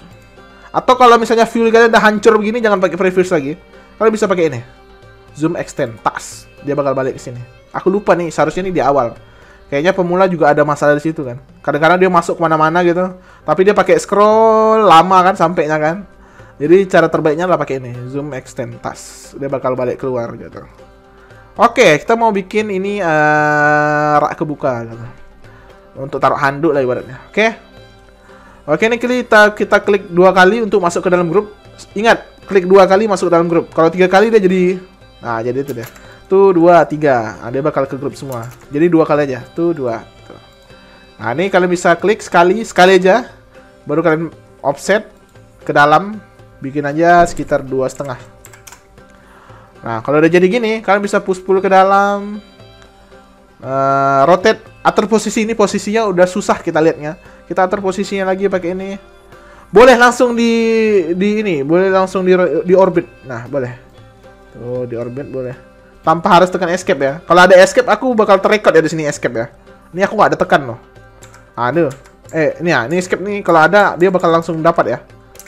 Atau kalau misalnya view kalian udah hancur begini, jangan pakai previous lagi. Kalian bisa pakai ini. Zoom extend, tas. Dia bakal balik ke sini. Aku lupa nih, seharusnya ini di awal. Kayaknya pemula juga ada masalah di situ kan. Kadang-kadang dia masuk kemana-mana gitu, tapi dia pakai scroll lama kan sampainya kan. Jadi cara terbaiknya lah pakai ini, zoom extend task. Dia bakal balik keluar gitu. Oke, kita mau bikin ini rak kebuka gitu. Untuk taruh handuk lah ibaratnya. Oke, ini kita klik 2 kali untuk masuk ke dalam grup. Ingat, klik 2 kali masuk ke dalam grup. Kalau 3 kali dia jadi, nah jadi itu deh. Tuh 2, 3. Nah, dia bakal ke grup semua. Jadi 2 kali aja. Tuh 2. Tuh. Nah, ini kalian bisa klik sekali aja. Baru kalian offset ke dalam. Bikin aja sekitar 2,5. Nah, kalau udah jadi gini, kalian bisa push pull ke dalam. Rotate, atur posisi. Ini posisinya udah susah kita lihatnya. Kita atur posisinya lagi pakai ini. Boleh langsung boleh langsung di orbit. Nah, boleh. Tuh, di orbit boleh. Tanpa harus tekan escape ya. Kalau ada escape, aku bakal terrecord ya di sini escape ya. Ini aku nggak ada tekan loh. Aduh. Ini ya, ini escape nih. Kalau ada, dia bakal langsung dapat ya.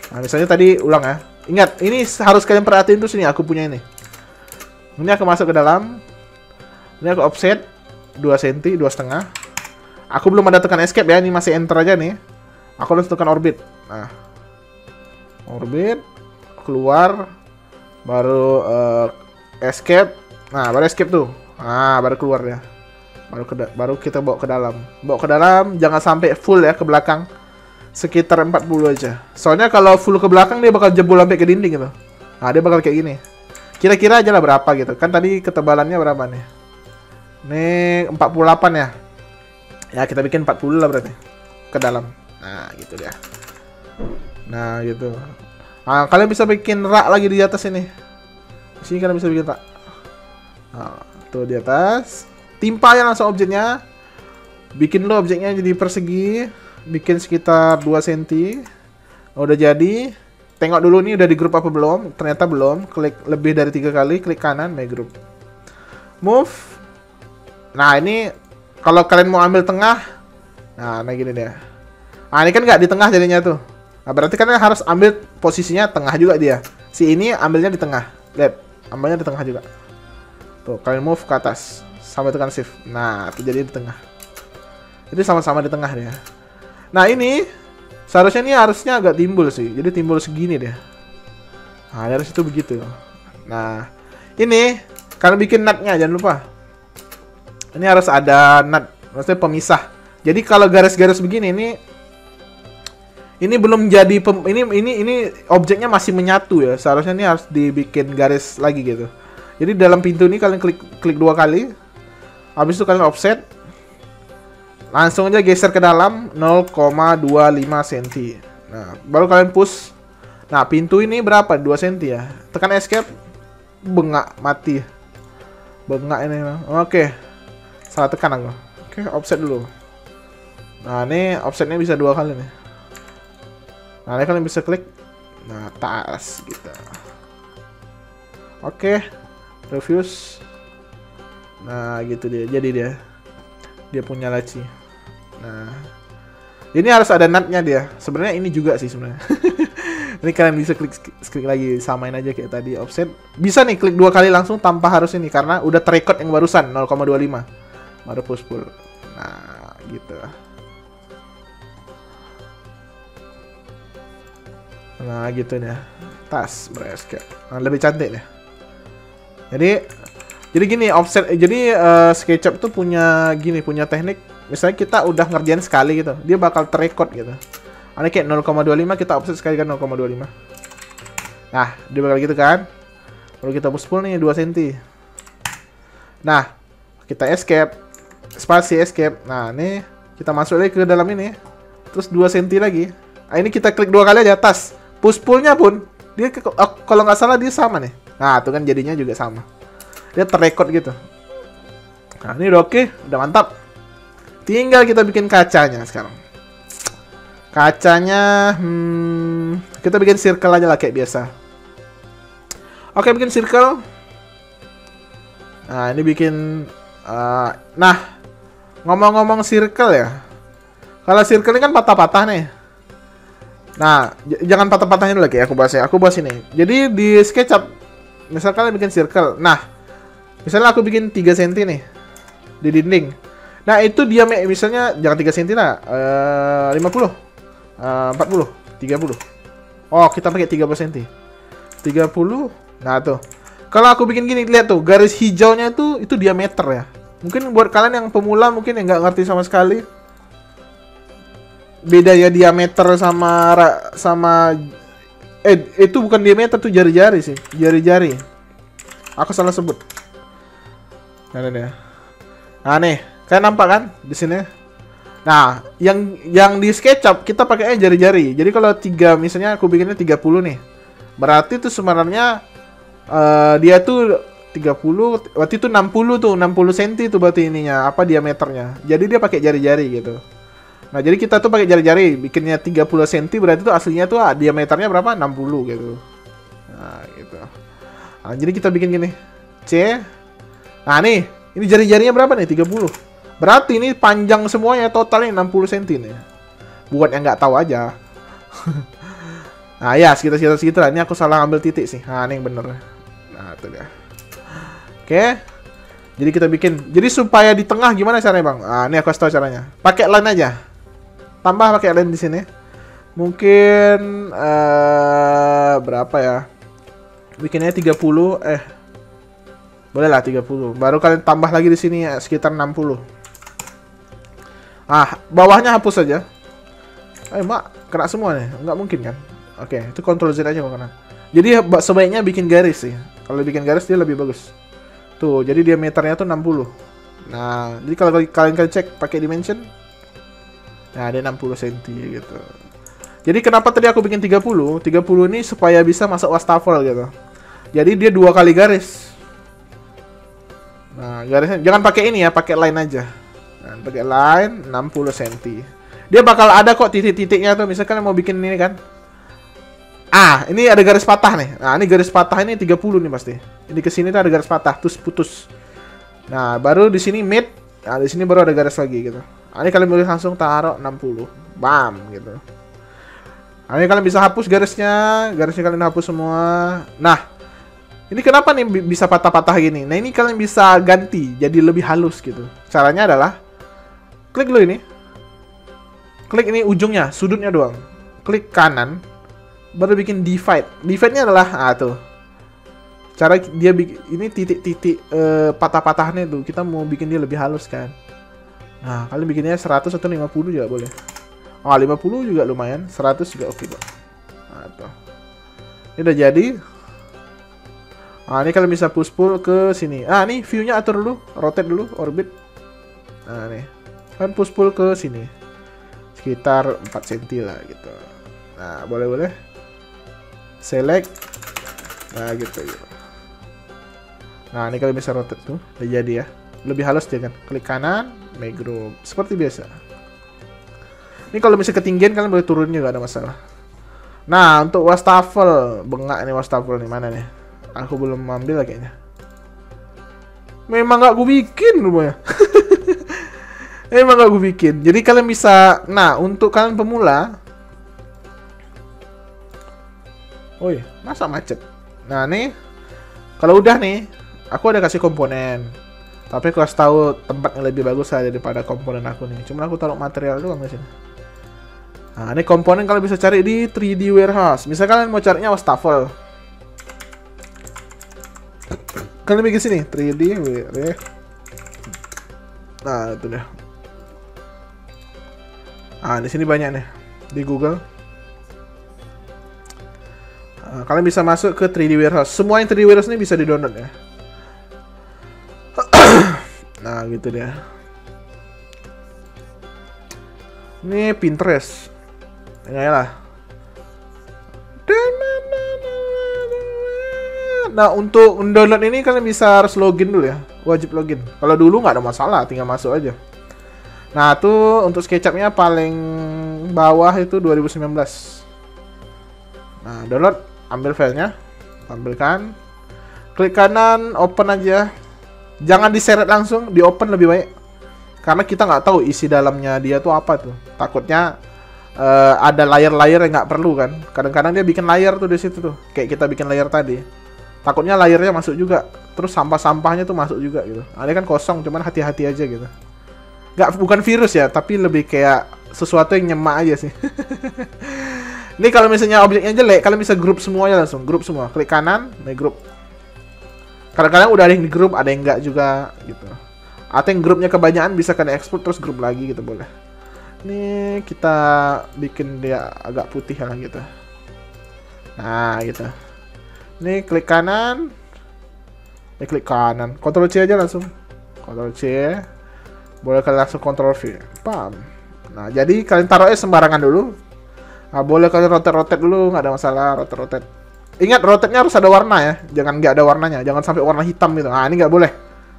Nah, misalnya tadi ulang ya. Ingat, ini harus kalian perhatiin tuh sini. Aku punya ini. Ini aku masuk ke dalam. Ini aku offset 2 cm, 2,5. Aku belum ada tekan escape ya. Ini masih enter aja nih. Aku harus tekan orbit. Nah, orbit, keluar, baru escape. Nah, baru escape tuh. Nah, baru keluar ya. Baru kita bawa ke dalam. Bawa ke dalam, jangan sampai full ya ke belakang. Sekitar 40 aja. Soalnya kalau full ke belakang dia bakal jebol sampai ke dinding gitu. Nah, dia bakal kayak gini. Kira-kira aja lah berapa gitu. Kan tadi ketebalannya berapa nih? Nih 48 ya. Ya, kita bikin 40 lah berarti. Ke dalam. Nah, gitu dia. Nah, gitu. Nah, kalian bisa bikin rak lagi di atas ini. Di sini kalian bisa bikin rak. Nah, tuh di atas. Timpa ya langsung objeknya. Bikin lo objeknya jadi persegi. Bikin sekitar 2 cm. Udah jadi. Tengok dulu nih udah di grup apa belum. Ternyata belum. Klik lebih dari 3 kali. Klik kanan, make group. Move. Nah, ini kalau kalian mau ambil tengah. Nah gini deh. Nah, ini kan nggak di tengah jadinya tuh. Nah, berarti kan harus ambil posisinya tengah juga dia. Si ini ambilnya di tengah. Lihat, ambilnya di tengah juga. Tuh, kalian move ke atas sampai tekan shift. Nah, itu jadi di tengah. Jadi sama-sama di tengah dia. Nah, ini seharusnya ini harusnya agak timbul sih. Jadi timbul segini deh. Nah, harus itu begitu. Nah, ini kalian bikin nutnya jangan lupa. Ini harus ada nut, maksudnya pemisah. Jadi kalau garis-garis begini ini belum jadi ini objeknya masih menyatu ya. Seharusnya ini harus dibikin garis lagi gitu. Jadi dalam pintu ini kalian klik 2 kali. Habis itu kalian offset. Langsung aja geser ke dalam 0,25 cm. Nah, baru kalian push. Nah, pintu ini berapa? 2 cm ya. Tekan escape. Bengak mati. Bengak ini. Oke. Salah tekan aku. Oke, offset dulu. Nah, ini offsetnya bisa 2 kali nih. Nah, ini kalian bisa klik. Nah, tas gitu. Oke. Reviews. Nah, gitu dia. Jadi dia punya laci. Nah, ini harus ada nutnya dia. Sebenarnya ini juga sih sebenarnya. Ini kalian bisa klik lagi, samain aja kayak tadi offset. Bisa nih klik 2 kali langsung tanpa harus ini karena udah terrecord yang barusan 0,25. Baru push pull. Nah, gitu. Nah, gitu nih. Tas berescape. Nah, lebih cantik deh. Jadi gini, offset. Jadi SketchUp tuh punya gini, punya teknik. Misalnya kita udah ngerjain sekali gitu, dia bakal terrecord gitu. Ini kayak 0,25 kita offset sekali kan 0,25. Nah, dia bakal gitu kan. Lalu kita push pull nih 2 cm. Nah, kita escape. Spasi escape. Nah, nih kita masuk lagi ke dalam ini. Terus 2 cm lagi. Nah, ini kita klik 2 kali aja atas. Push pull-nya pun dia kalau nggak salah dia sama nih. Nah, tuh kan jadinya juga sama. Dia terrecord gitu. Nah, ini udah oke, udah mantap. Tinggal kita bikin kacanya sekarang. Kacanya, kita bikin circle aja lah kayak biasa. Oke, bikin circle. Nah, ini bikin, nah, ngomong-ngomong circle ya. Kalau circle ini kan patah-patah nih. Nah, jangan patah-patahnya dulu lagi, aku bahas ya. Aku bahas ini. Jadi di SketchUp, misalkan bikin circle. Nah, misalnya aku bikin 3 cm nih di dinding. Nah, itu dia misalnya jangan 3 cm lah, 50, 40, 30. Oh, kita pakai 30 cm. 30. Nah, tuh. Kalau aku bikin gini, lihat tuh, garis hijaunya itu diameter ya. Mungkin buat kalian yang pemula mungkin yang nggak ngerti sama sekali. Beda ya diameter sama itu bukan diameter tuh, jari-jari sih. Jari-jari. Aku salah sebut. Nah, nih, kalian nampak kan di sini? Nah, yang di SketchUp kita pakainya jari-jari. Jadi kalau 3 misalnya aku bikinnya 30 nih. Berarti itu sebenarnya dia tuh 30, berarti itu 60 tuh, 60 cm tuh berarti ininya, apa diameternya. Jadi dia pakai jari-jari gitu. Nah, jadi kita tuh pakai jari-jari, bikinnya 30 cm berarti tuh aslinya tuh diameternya berapa? 60 gitu. Nah, gitu. Nah, jadi kita bikin gini. C. Nah, nih, ini jari-jarinya berapa nih? 30. Berarti ini panjang semuanya totalnya 60 cm nih. Buat yang nggak tahu aja. Nah, ya sekitar lah. Ini aku salah ambil titik sih. Nah, ini yang bener. Nah, itu dia. Oke. Jadi kita bikin. Jadi supaya di tengah gimana caranya, Bang? Nah, ini aku kasih tahu caranya. Pakai line aja. Tambah pakai line di sini. Mungkin berapa ya? Bikinnya 30. Boleh lah 30. Baru kalian tambah lagi di sini ya, sekitar 60. Ah, bawahnya hapus saja. Mak, kena semua nih. Nggak mungkin kan? Oke, itu Ctrl Z aja kok kena. Jadi sebaiknya bikin garis sih. Kalau bikin garis dia lebih bagus. Tuh, jadi diameternya tuh 60. Nah, jadi kalau kalian cek pakai dimension, nah dia 60 cm gitu. Jadi kenapa tadi aku bikin 30? 30 ini supaya bisa masuk wastafel gitu. Jadi dia 2 kali garis. Nah, garisnya jangan pakai ini ya, pakai line aja. Nah, pakai line 60 cm. Dia bakal ada kok titik-titiknya tuh. Misalkan mau bikin ini kan. Ah, ini ada garis patah nih. Nah, ini garis patah ini 30 nih pasti. Ini ke sini tuh ada garis patah, terus putus. Nah, baru di sini mid. Nah, di sini baru ada garis lagi gitu. Nah, ini kalian boleh langsung taruh 60. Bam gitu. Nah, ini kalian bisa hapus garisnya. Garisnya kalian hapus semua. Nah, ini kenapa nih bisa patah-patah gini? Nah, ini kalian bisa ganti jadi lebih halus gitu. Caranya adalah klik dulu ini. Klik ini ujungnya, sudutnya doang. Klik kanan. Baru bikin divide. Divide-nya adalah tuh. Cara dia bikin ini titik-titik patah-patahnya tuh. Kita mau bikin dia lebih halus kan. Nah, kalian bikinnya 100 atau 50 juga boleh. Oh, 50 juga lumayan. 100 juga oke, Pak. Nah, tuh. Ini udah jadi. Nah, ini kalian bisa push pull ke sini. Ah, nih view-nya atur dulu, rotate dulu, orbit. Nah, nih. Kalian push pull ke sini. Sekitar 4 cm lah gitu. Nah, boleh-boleh. Select. Nah, gitu. Nah, ini kalian bisa rotate tuh. Udah jadi ya. Lebih halus dia kan. Klik kanan, make group. Seperti biasa. Ini kalau bisa ketinggian kalian boleh turun juga, ada masalah. Nah, untuk wastafel, bengak nih wastafel nih, mana nih? Aku belum ambil kayaknya. Memang gak gue bikin rumahnya. Memang gak gue bikin. Jadi kalian bisa, nah untuk kalian pemula. Oh iya, masa macet? Nah nih, kalau udah nih, aku ada kasih komponen. Tapi aku kasih tahu tempat yang lebih bagus lah daripada komponen aku nih. Cuma aku taruh material doang di sini. Nah, ini komponen kalian bisa cari di 3D Warehouse. Misal kalian mau carinya wastafel. Kalian bikin sini 3D WR. Nah, itu dah. Ah, di sini banyak nih di Google. Kalian bisa masuk ke 3D Warehouse. Semua yang 3D Warehouse ini bisa di-download ya. Nah, gitu dia. Ini Pinterest. Ya lah. Nah, untuk download ini kalian bisa harus login dulu ya. Wajib login. Kalau dulu nggak ada masalah, tinggal masuk aja. Nah, tuh untuk SketchUp-nya paling bawah itu 2019. Nah, download, ambil filenya, tampilkan. Klik kanan, open aja. Jangan diseret langsung, di open lebih baik. Karena kita nggak tahu isi dalamnya dia tuh apa tuh. Takutnya ada layer-layer yang nggak perlu kan. Kadang-kadang dia bikin layer tuh di situ tuh. Kayak kita bikin layer tadi. Takutnya layernya masuk juga. Terus sampah-sampahnya tuh masuk juga gitu. Nah, ini kan kosong, cuman hati-hati aja gitu. Bukan virus ya, tapi lebih kayak sesuatu yang nyemak aja sih. Ini kalau misalnya objeknya jelek, kalian bisa grup semuanya langsung. Grup semua. Klik kanan, nih grup. Kadang-kadang udah ada yang di grup, ada yang enggak juga gitu. Atau yang grupnya kebanyakan bisa kalian ekspor terus grup lagi gitu boleh. Ini kita bikin dia agak putih lah gitu. Nah, gitu. Ini klik kanan. Klik kanan. Ctrl C aja langsung. Ctrl C. Boleh kalian langsung Ctrl V. Paham. Nah, jadi kalian taruhnya sembarangan dulu. Nah, boleh kalian rotate dulu, nggak ada masalah rotate. Ingat rotate-nya harus ada warna ya. Jangan nggak ada warnanya. Jangan sampai warna hitam gitu. Nah, ini nggak boleh.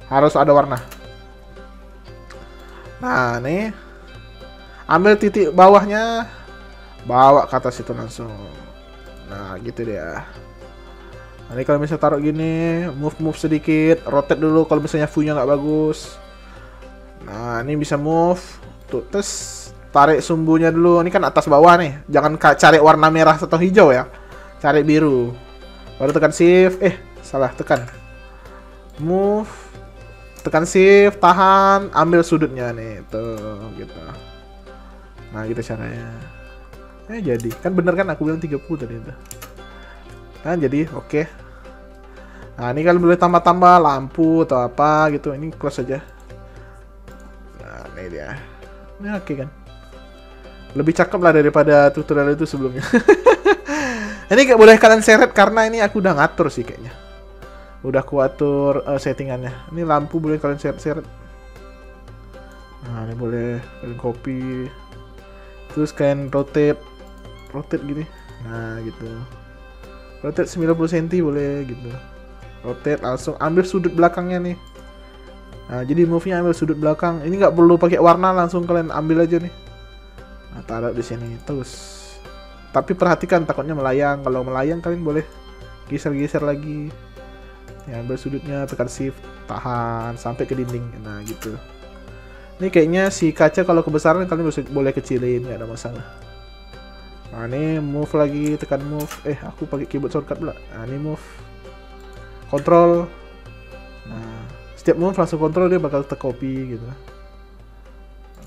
Harus ada warna. Nah, nih. Ambil titik bawahnya. Bawa ke atas itu langsung. Nah, gitu dia. Nah, ini kalau misalnya taruh gini, move sedikit, rotate dulu kalau misalnya view-nya nggak bagus. Nah, ini bisa move. Tuh, terus tarik sumbunya dulu. Ini kan atas bawah nih. Jangan cari warna merah atau hijau ya. Cari biru. Baru tekan shift. Salah, tekan. Move. Tekan shift, tahan, ambil sudutnya nih. Tuh, gitu. Nah, gitu caranya. Jadi. Kan bener kan aku bilang 30 tadi itu. Nah, jadi oke. Nah, ini kalian boleh tambah-tambah lampu atau apa gitu. Ini close aja. Nah, ini dia. Ini oke kan. Lebih cakep lah daripada tutorial itu sebelumnya. Ini gak boleh kalian seret karena ini aku udah ngatur sih kayaknya. Udah aku atur settingannya. Ini lampu boleh kalian seret-seret. Nah, ini boleh kalian copy. Terus kalian rotate gini. Nah, gitu. Rotate 90 cm boleh gitu. Rotate langsung ambil sudut belakangnya nih. Nah, jadi move-nya ambil sudut belakang. Ini nggak perlu pakai warna, langsung kalian ambil aja nih. Nah, taruh di sini terus. Tapi perhatikan takutnya melayang. Kalau melayang kalian boleh geser-geser lagi. Ya, ambil sudutnya, tekan shift, tahan sampai ke dinding. Nah, gitu. Ini kayaknya si kaca kalau kebesaran kalian boleh kecilin, nggak ada masalah. Nah, ini move lagi, tekan move. Aku pakai keyboard shortcut pula. Nah, ini move. Control. Nah, setiap move langsung control dia bakal tercopy gitu.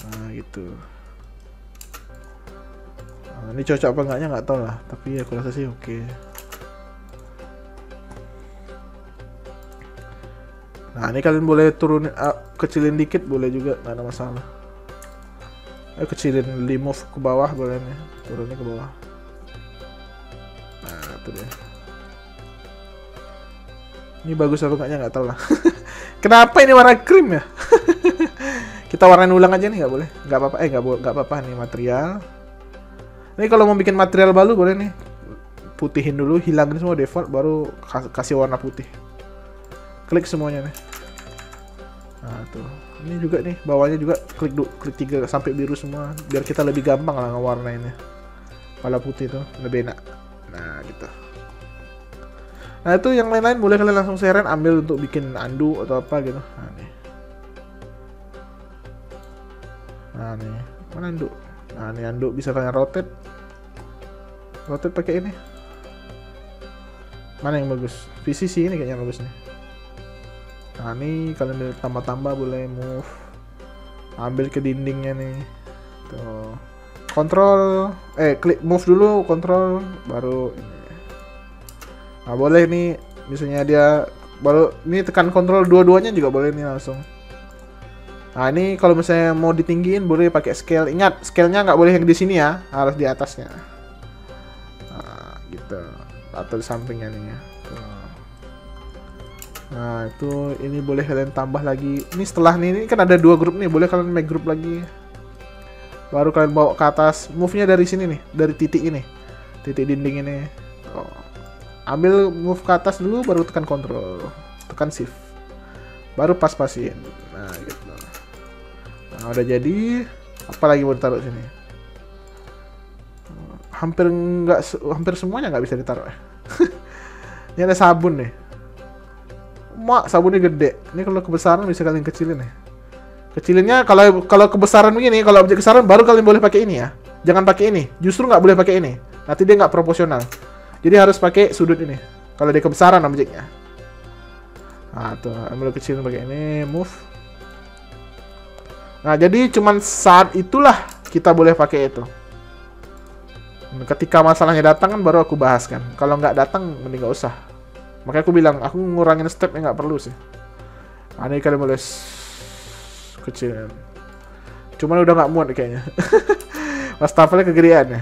Nah, gitu. Nah, ini cocok apa enggaknya nggak tahu lah, tapi aku rasa sih oke. Nah, ini kalian boleh turunin, kecilin dikit boleh juga, nggak ada masalah. Kecilin move ke bawah boleh nih, turunnya ke bawah. Nah, itu dia. Ini bagus apa enggaknya nggak tahu lah. Kenapa ini warna krim ya? Kita warnain ulang aja nih, nggak boleh? Nggak apa-apa, nggak apa-apa nih material. Ini kalau mau bikin material baru boleh nih, putihin dulu, hilangin semua default, baru kasih warna putih. Klik semuanya nih. Nah, tuh. Ini juga nih, bawahnya juga klik 3 sampai biru semua, biar kita lebih gampang lah ngewarnainnya. Kalau putih tuh lebih enak. Nah, gitu. Nah, itu yang lain-lain boleh kalian langsung share, ambil untuk bikin undo atau apa gitu. Nah, nih. Nah, nih. Mana undo? Nah, ini undo bisa kalian rotate. Rotate pakai ini. Mana yang bagus? VCC ini kayaknya bagus nih. Nah, ini kalian tambah-tambah boleh move. Ambil ke dindingnya nih. Tuh. Control, klik move dulu, control, baru ini. Nah, boleh nih misalnya dia Baru ini tekan kontrol dua-duanya juga boleh nih langsung. Nah ini kalau misalnya mau ditinggiin boleh pakai scale. Ingat scale-nya nggak boleh yang di sini ya, harus di atasnya. Nah, gitu. Atau di sampingnya nih ya. Tuh. Nah itu ini boleh kalian tambah lagi. Ini setelah ini kan ada 2 grup nih, boleh kalian make grup lagi. Baru kalian bawa ke atas. Move-nya dari sini nih, dari titik ini, titik dinding ini. Tuh. Ambil move ke atas dulu, baru tekan kontrol, tekan shift, baru pas-pasin. Nah gitu. Nah udah jadi. Apa lagi mau ditaruh sini? Hampir semuanya nggak bisa ditaruh. Ini ada sabun nih. Mak, sabunnya gede. Ini kalau kebesaran bisa kalian kecilin nih. Kecilinnya kalau kebesaran begini, kalau objek kebesaran baru kalian boleh pakai ini ya. Jangan pakai ini. Justru nggak boleh pakai ini. Nanti dia nggak proporsional. Jadi harus pakai sudut ini. Kalau dia kebesaran objeknya. Nah tuh, ambil kecilin pakai ini, move. Nah jadi cuman saat itulah kita boleh pakai itu. Ketika masalahnya datang kan baru aku bahas kan. Kalau nggak datang mending nggak usah. Makanya aku bilang aku ngurangin stepnya nggak perlu sih. Nah, ini kalian boleh kecilin. Cuman udah nggak muat kayaknya. Wastafelnya kegedean ya.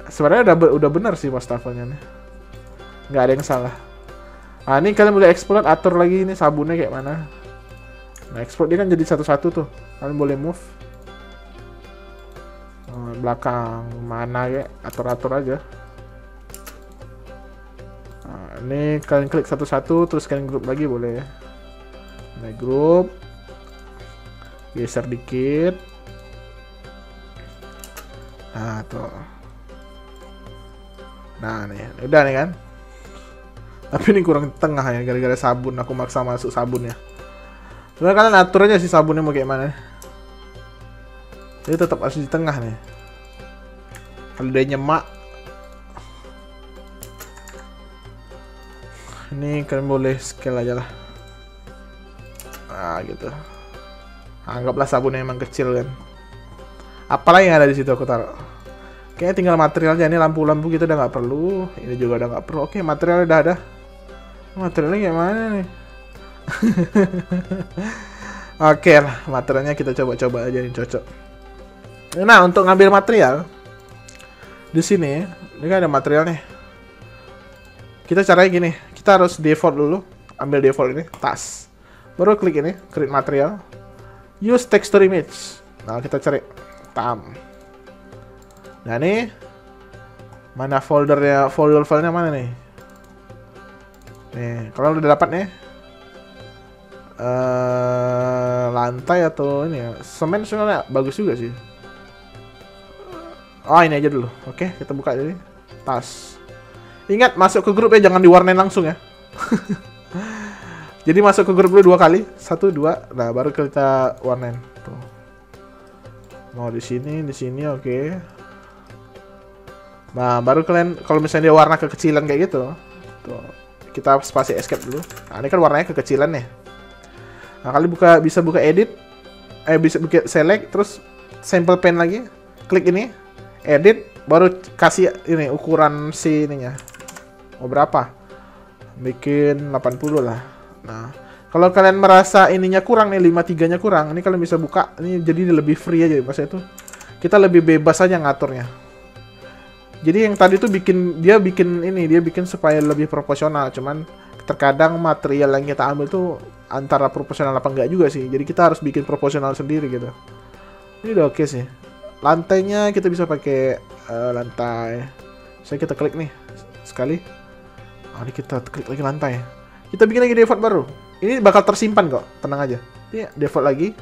Sebenarnya udah benar sih wastafelnya nih. Nggak ada yang salah. Nah ini kalian boleh explode, atur lagi ini sabunnya kayak mana. Nah explode dia kan jadi satu-satu tuh. Kalian boleh move. Belakang mana ya, atur-atur aja. Nah, ini kalian klik satu-satu, terus kalian grup lagi boleh ya. Nah grup. Geser dikit. Nah tuh. Nah nih, udah nih kan. Tapi ini kurang tengah ya, gara-gara sabun. Aku maksa masuk sabunnya. Sebenarnya kalian atur aja sih sabunnya mau kayak mana. Jadi tetap harus di tengah nih. Kalau dia nyemak. Ini kalian boleh scale aja lah. Nah gitu. Anggaplah sabunnya emang kecil kan. Apalagi yang ada di situ aku taruh. Kayaknya tinggal materialnya. Ini lampu-lampu kita udah nggak perlu. Ini juga udah nggak perlu. Oke, materialnya udah ada. Materialnya kayak mana nih? Oke lah, materialnya kita coba-coba aja yang cocok. Nah, untuk ngambil material di sini, ini kan ada materialnya. Kita caranya gini, kita harus default dulu, ambil default ini, task. Baru klik ini, create material. Use texture image. Nah, kita cari tam. Nah ini mana folder filenya mana nih? Nih, kalau udah dapat nih lantai atau ini ya, semen sebenarnya bagus juga sih. Oh ini aja dulu. Oke, kita buka jadi tas. Ingat masuk ke grup ya, jangan diwarnain langsung ya. Jadi masuk ke grup dulu 2 kali, 1, 2. Nah baru kita warnain. Tuh. Mau di sini, oke. Nah, baru kalian kalau misalnya dia warna kekecilan kayak gitu, tuh, kita spasi escape dulu. Nah, ini kan warnanya kekecilan nih. Nah, kalian bisa buka edit, bisa buka select, terus sample pen lagi, klik ini, edit, baru kasih ini ukuran si ininya. Mau berapa? Bikin 80 lah. Nah, kalau kalian merasa ininya kurang nih, 53-nya kurang, ini kalian bisa buka, ini jadi lebih free aja maksudnya itu. Kita lebih bebas aja ngaturnya. Jadi yang tadi tuh dia bikin supaya lebih proporsional, cuman terkadang material yang kita ambil tuh antara proporsional apa enggak juga sih. Jadi kita harus bikin proporsional sendiri gitu. Ini udah oke sih. Lantainya kita bisa pakai lantai. Saya kita klik nih sekali. Ini kita klik lagi lantai. Kita bikin lagi default baru. Ini bakal tersimpan kok, tenang aja. Ini default lagi.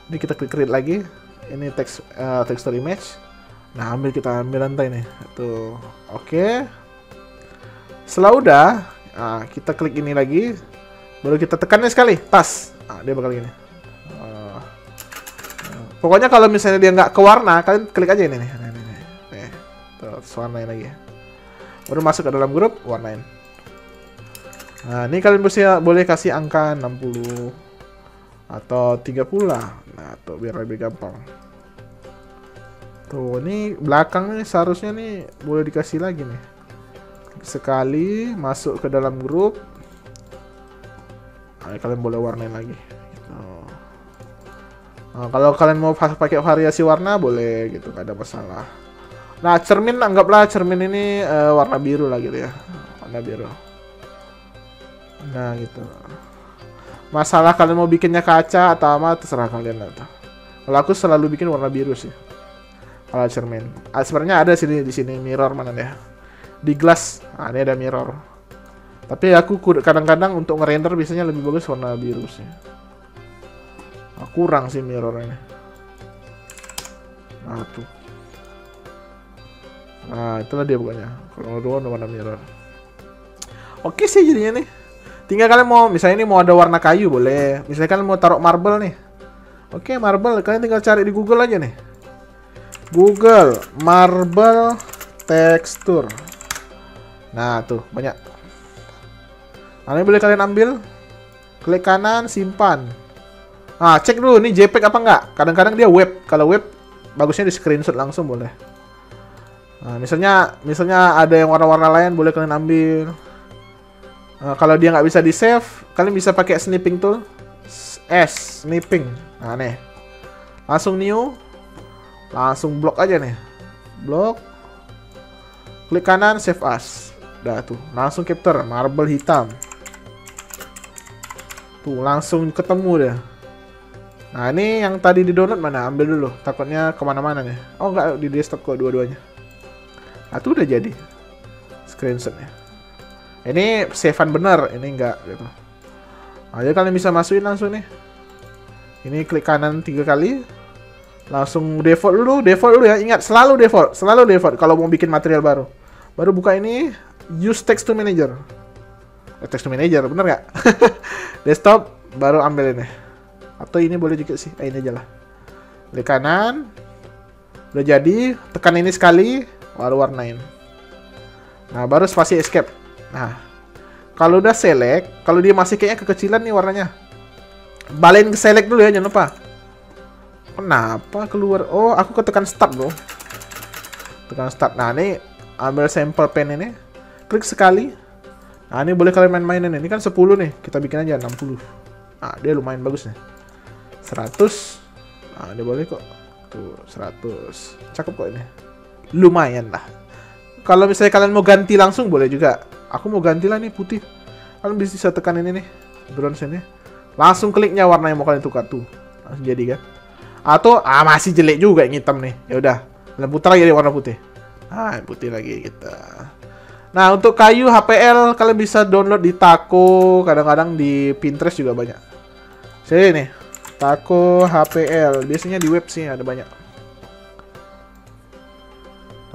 Ini kita klik create lagi. Ini texture image. Nah, kita ambil lantai nih. Tuh. Oke. Setelah udah, kita klik ini lagi. Baru kita tekannya sekali, tas. Dia bakal gini. Pokoknya kalau misalnya dia nggak ke warna, kalian klik aja ini nih. Nih. Terus warnain lagi. Baru masuk ke dalam grup, warnain. Nah, ini kalian boleh kasih angka 60 atau 30 lah. Nah, tuh biar lebih gampang. Tuh, ini belakangnya seharusnya nih boleh dikasih lagi nih. Sekali masuk ke dalam grup. Nah, kalian boleh warnain lagi. Gitu. Nah, kalau kalian mau pakai variasi warna boleh gitu, gak ada masalah. Nah, cermin anggaplah cermin ini warna biru lah gitu ya. Warna biru. Nah, gitu. Masalah kalian mau bikinnya kaca atau apa terserah kalian lah. Kalau aku selalu bikin warna biru sih. Kalau cermin. Sebenarnya ada sini di sini mirror mana deh. Di glass. Nah, ini ada mirror. Tapi aku kadang-kadang untuk ngerender biasanya lebih bagus warna biru sih. Nah, kurang sih mirror ini. Nah, tuh. Nah, itulah dia pokoknya. Kalau warna mirror. Oke sih jadinya nih. Tinggal kalian mau, misalnya ini mau ada warna kayu boleh. Misalnya kalian mau taruh marble nih. Oke, marble. Kalian tinggal cari di Google aja nih. Google marble texture. Nah, tuh banyak. Nah, ini boleh kalian ambil. Klik kanan, simpan. Nah, cek dulu nih JPEG apa enggak. Kadang-kadang dia web. Kalau web, bagusnya di screenshot langsung boleh. Nah, misalnya ada yang warna-warna lain boleh kalian ambil. Kalau dia nggak bisa di save, kalian bisa pakai snipping tool. Snipping. Nah, nih. Langsung new. Langsung blok aja nih. Blok. Klik kanan, save as. Udah tuh, langsung capture marble hitam. Tuh, langsung ketemu deh. Nah, ini yang tadi di download mana? Ambil dulu. Takutnya kemana-mana nih. Oh, nggak, di desktop kok dua-duanya. Nah, tuh udah jadi. Screenshotnya. Ini save-an bener, ini enggak gitu. Nah, jadi kalian bisa masukin langsung nih. Ini klik kanan 3 kali. Langsung default dulu ya. Ingat, selalu default kalau mau bikin material baru. Baru buka ini, use text to manager. Text to manager, bener nggak? Desktop, baru ambil ini. Atau ini boleh juga sih, ini aja lah. Klik kanan. Udah jadi, tekan ini sekali, baru warnain. Nah, baru spasi escape. Nah, kalau udah select, kalau dia masih kayaknya kekecilan nih warnanya, balikin ke select dulu ya, jangan lupa. Kenapa keluar? Oh, aku ketekan start loh. Tekan start. Nah, ini ambil sampel pen ini, klik sekali. Nah, ini boleh kalian main-mainin. Ini kan 10 nih, kita bikin aja 60. Nah, dia lumayan bagus nih. 100. Nah, dia boleh kok. Tuh, 100. Cakep kok ini. Lumayan lah. Kalau misalnya kalian mau ganti langsung boleh juga. Aku mau ganti lah nih putih. Kalian bisa tekan ini nih, bronze ini. Langsung kliknya warna yang mau kalian tukar tuh. Langsung jadi kan. Atau masih jelek juga yang hitam nih. Ya udah, kalian putar lagi warna putih. Nah, putih lagi kita. Nah, untuk kayu HPL kalian bisa download di Taco, kadang-kadang di Pinterest juga banyak. Sini nih, Taco HPL. Biasanya di web sih ada banyak.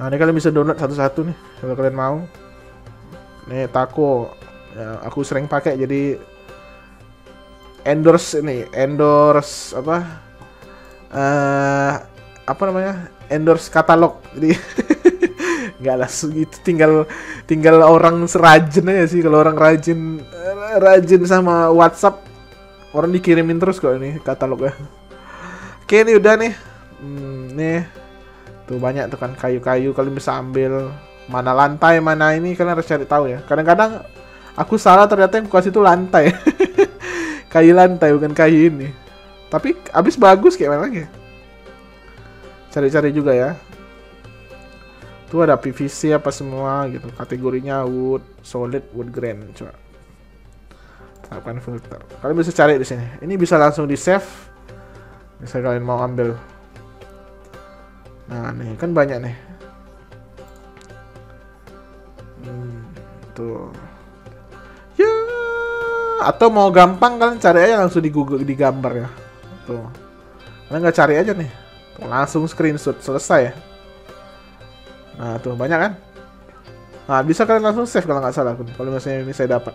Nah, ini kalian bisa download satu-satu nih kalau kalian mau. Nih Taco, ya, aku sering pakai jadi endorse apa namanya, endorse katalog. Jadi nggak langsung gitu, tinggal orang serajin aja sih. Kalau orang rajin sama WhatsApp, orang dikirimin terus kok ini katalognya. Oke, ini udah nih. Nih tuh banyak tuh kan kayu-kayu, kalian bisa ambil. Mana lantai, mana ini, kalian harus cari tahu ya. Kadang-kadang aku salah, ternyata yang kasih itu lantai. Kayu lantai, bukan kayu ini. Tapi abis bagus kayak mana lagi. Cari-cari juga ya. Tuh ada PVC apa semua gitu. Kategorinya wood, solid, wood grain. Coba. Terapkan filter. Kalian bisa cari di sini. Ini bisa langsung di save. Misalnya kalian mau ambil. Nah, nih kan banyak nih. Tuh. Ya, atau mau gampang kalian cari aja langsung di Google, di gambar ya. Tuh. Kalian nggak cari aja nih. Tuh, langsung screenshot, selesai ya. Nah, tuh banyak kan? Nah, bisa kalian langsung save kalau nggak salah. Kalau misalnya ini saya dapat.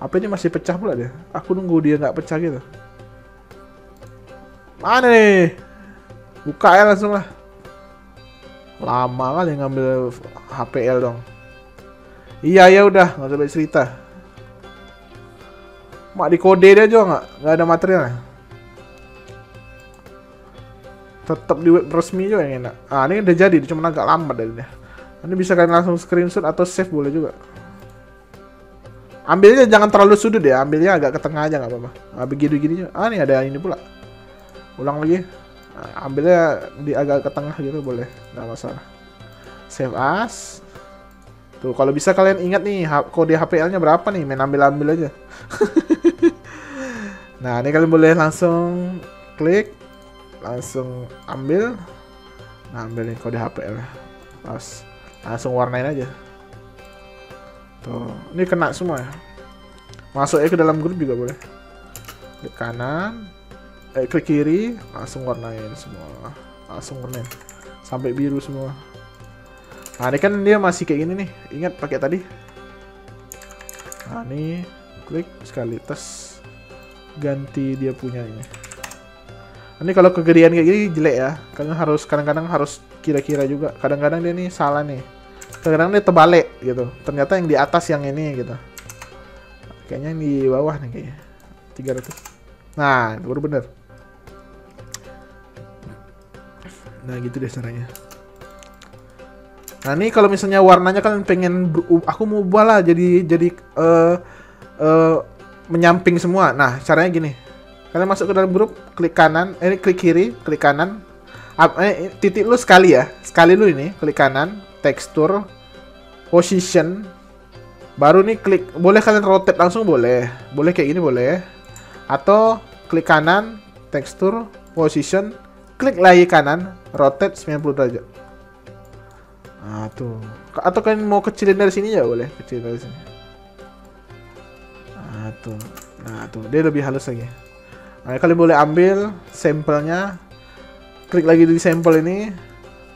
Apa ini masih pecah pula dia? Aku nunggu dia nggak pecah gitu. Mana nih? Buka ya langsung lah. Lama kali ngambil HPL dong. Iya ya udah, nggak usah banyak cerita. Mak di kode dia juga nggak ada materialnya. Tetap di web resmi juga yang enak. Ah, ini udah jadi, cuma agak lambat dari dia. Ini bisa kalian langsung screenshot atau save boleh juga. Ambilnya jangan terlalu sudut ya, ambilnya agak ke tengah aja nggak apa-apa. Nah, begini-gini. Ah, nih ada ini pula. Ulang lagi. Nah, ambilnya di agak ke tengah gitu boleh, nggak masalah. Save as. Tuh, kalau bisa kalian ingat nih kode HPL-nya berapa nih, main ambil-ambil aja. Nah, ini kalian boleh langsung klik, langsung ambil. Nah, ambil nih kode HPL. Pas, langsung warnain aja. Tuh, ini kena semua ya. Masuknya ke dalam grup juga boleh. Klik kanan, klik kiri, langsung warnain semua. Langsung warnain sampai biru semua. Nah, ini kan dia masih kayak gini nih. Ingat pakai tadi. Nah, ini klik sekali tes ganti dia punya ini. Ini kalau kegedean kayak gini jelek ya. Kalian harus kadang-kadang harus kira-kira juga. Kadang-kadang dia nih salah nih. Kadang-kadang dia terbalik gitu. Ternyata yang di atas yang ini gitu. Kayaknya yang di bawah nih kayaknya. 300. Nah, baru bener. Nah, gitu deh caranya. Nah, ini kalau misalnya warnanya kan pengen aku mau ubah lah jadi menyamping semua. Nah, caranya gini. Kalian masuk ke dalam grup, klik kanan, klik kiri, klik kanan. Titik lu sekali ya. Sekali lu ini, klik kanan, tekstur, position. Baru nih klik, boleh kalian rotate langsung boleh. Boleh kayak gini boleh. Atau klik kanan, tekstur, position, klik lagi kanan, rotate 90 derajat. Nah, tuh. Atau kalian mau kecilin dari sini ya boleh, kecilin dari sini. Nah, tuh. Nah, tuh. Dia lebih halus lagi. Nah, kalian boleh ambil sampelnya. Klik lagi di sampel ini.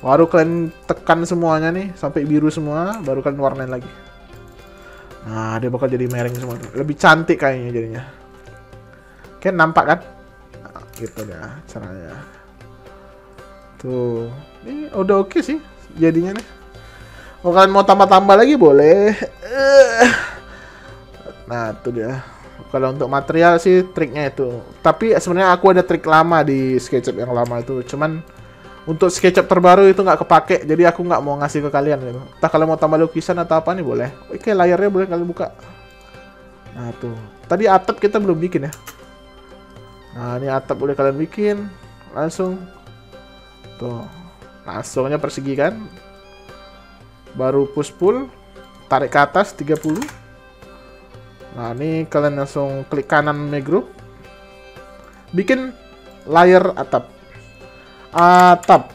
Baru kalian tekan semuanya nih sampai biru semua, baru kalian warnain lagi. Nah, dia bakal jadi mereng semua tuh. Lebih cantik kayaknya jadinya. Oke, nampak kan? Nah, gitu ya caranya. Tuh. Ini udah oke sih jadinya nih. Kalau kalian mau tambah-tambah lagi boleh. Nah, itu dia. Kalau untuk material sih triknya itu. Tapi sebenarnya aku ada trik lama di SketchUp yang lama itu. Cuman untuk SketchUp terbaru itu nggak kepake. Jadi aku nggak mau ngasih ke kalian gitu. Entah kalau mau tambah lukisan atau apa nih boleh. Oke, layarnya boleh kalian buka. Nah, tuh. Tadi atap kita belum bikin ya. Nah, ini atap boleh kalian bikin. Langsung. Tuh. Langsungnya persegi kan. Baru push pull. Tarik ke atas 30. Nah, ini kalian langsung klik kanan group. Bikin layer atap. Atap.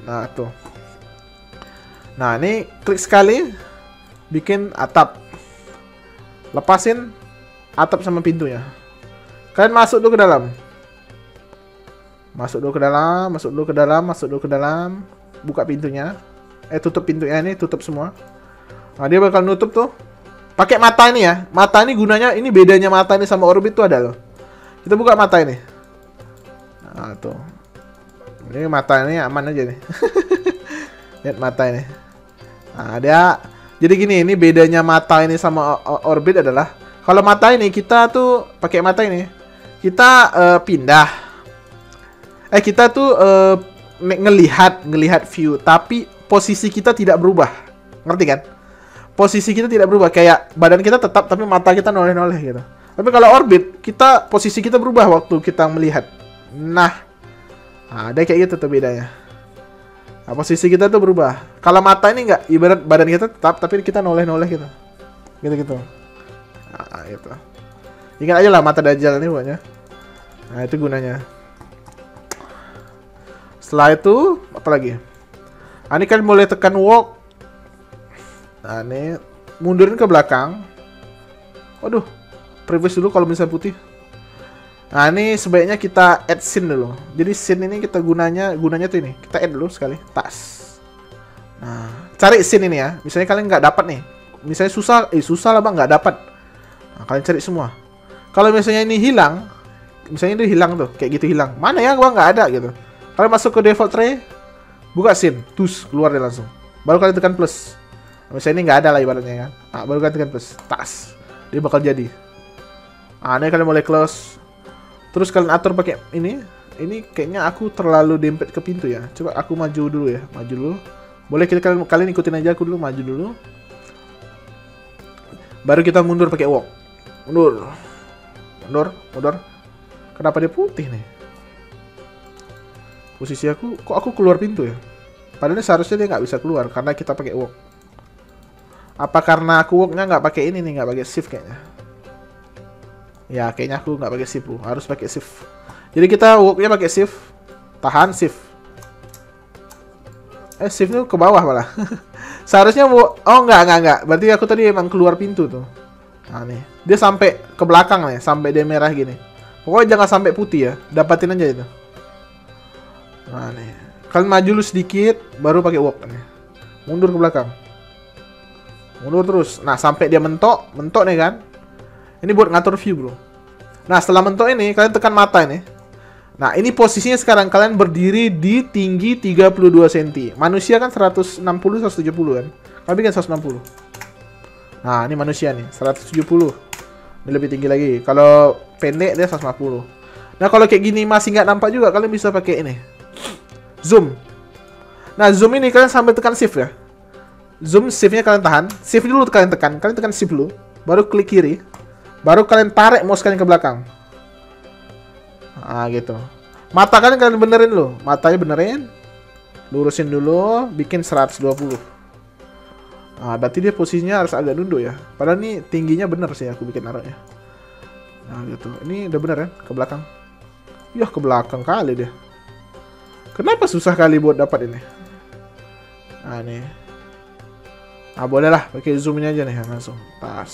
Nah, tuh. Nah, ini klik sekali. Bikin atap. Lepasin atap sama pintunya. Kalian masuk dulu ke dalam. Masuk dulu ke dalam, masuk dulu ke dalam, masuk dulu ke dalam. Buka pintunya. Tutup pintunya ini, tutup semua. Nah, dia bakal nutup tuh. Pakai mata ini ya. Mata ini gunanya, ini bedanya mata ini sama orbit tuh ada loh. Kita buka mata ini. Nah, tuh. Ini mata ini aman aja nih. Lihat mata ini. Nah, dia jadi gini, ini bedanya mata ini sama orbit adalah kalau mata ini kita tuh pakai mata ini. Kita pindah. Kita tuh ngelihat view, tapi posisi kita tidak berubah. Ngerti kan? Posisi kita tidak berubah, kayak badan kita tetap tapi mata kita noleh-noleh gitu. Tapi kalau orbit, posisi kita berubah waktu kita melihat. Nah, ada kayak gitu tuh bedanya. Nah, posisi kita tuh berubah. Kalau mata ini enggak, ibarat badan kita tetap tapi kita noleh-noleh gitu. Gitu-gitu. Nah, gitu. Ingat aja lah mata Dajjal ini pokoknya. Nah, itu gunanya. Setelah itu, apa lagi? Nah, ini kan boleh tekan walk. Nah, ini mundurin ke belakang. Waduh, previous dulu kalau misalnya putih. Nah, ini sebaiknya kita add scene dulu. Jadi scene ini kita gunanya tuh ini. Kita add dulu sekali, tas. Nah, cari scene ini ya. Misalnya kalian nggak dapat nih. Misalnya susah lah bang, nggak dapat. Nah, kalian cari semua. Kalau misalnya ini hilang, misalnya itu hilang tuh, kayak gitu hilang. Mana ya bang, nggak ada gitu. Kalian masuk ke default tray, buka scene, terus keluar deh langsung. Baru kalian tekan plus. Misalnya ini nggak ada lah ibaratnya kan. Nah, baru kalian tekan plus, tas. Dia bakal jadi. Nah, ini kalian boleh close. Terus kalian atur pakai ini. Ini kayaknya aku terlalu dempet ke pintu ya. Coba aku maju dulu ya, maju dulu. Boleh kalian ikutin aja aku dulu, maju dulu. Baru kita mundur pakai walk. Mundur. Mundur. Kenapa dia putih nih? Posisi aku, kok aku keluar pintu ya? Padahal seharusnya dia nggak bisa keluar karena kita pakai walk. Apa karena aku walknya nggak pakai ini nih, nggak pakai shift kayaknya? Ya kayaknya aku nggak pakai shift, harus pakai shift. Jadi kita walknya pakai shift, tahan shift. Shiftnya ke bawah malah. Seharusnya oh nggak. Berarti aku tadi emang keluar pintu tuh. Nah nih, dia sampai ke belakang nih, sampai dia merah gini. Pokoknya jangan sampai putih ya, dapatin aja itu. Nah nih, kalian maju dulu sedikit, baru pakai walk nih. Mundur ke belakang. Mundur terus. Nah sampai dia mentok nih kan. Ini buat ngatur view bro. Nah setelah mentok ini, kalian tekan mata ini. Nah ini posisinya sekarang kalian berdiri di tinggi 32 cm. Manusia kan 160-170 kan. Kalian bikin 160. Nah ini manusia nih 170. Ini lebih tinggi lagi. Kalau pendek dia 150. Nah kalau kayak gini masih nggak nampak juga, kalian bisa pakai ini, zoom. Nah zoom ini kalian sambil tekan shift ya. Zoom, shiftnya kalian tahan. Shift dulu kalian tekan shift dulu. Baru klik kiri. Baru kalian tarik mouse kalian ke belakang. Nah gitu. Mata kalian benerin loh. Matanya benerin. Lurusin dulu. Bikin 120. Nah berarti dia posisinya harus agak nunduk ya. Padahal ini tingginya bener sih aku bikin naruhnya. Nah gitu. Ini udah bener kan ke belakang. Yah ke belakang kali dia. Kenapa susah kali buat dapat ini? Nah nih. Nah boleh lah pakai zoom ini aja nih langsung. Pas.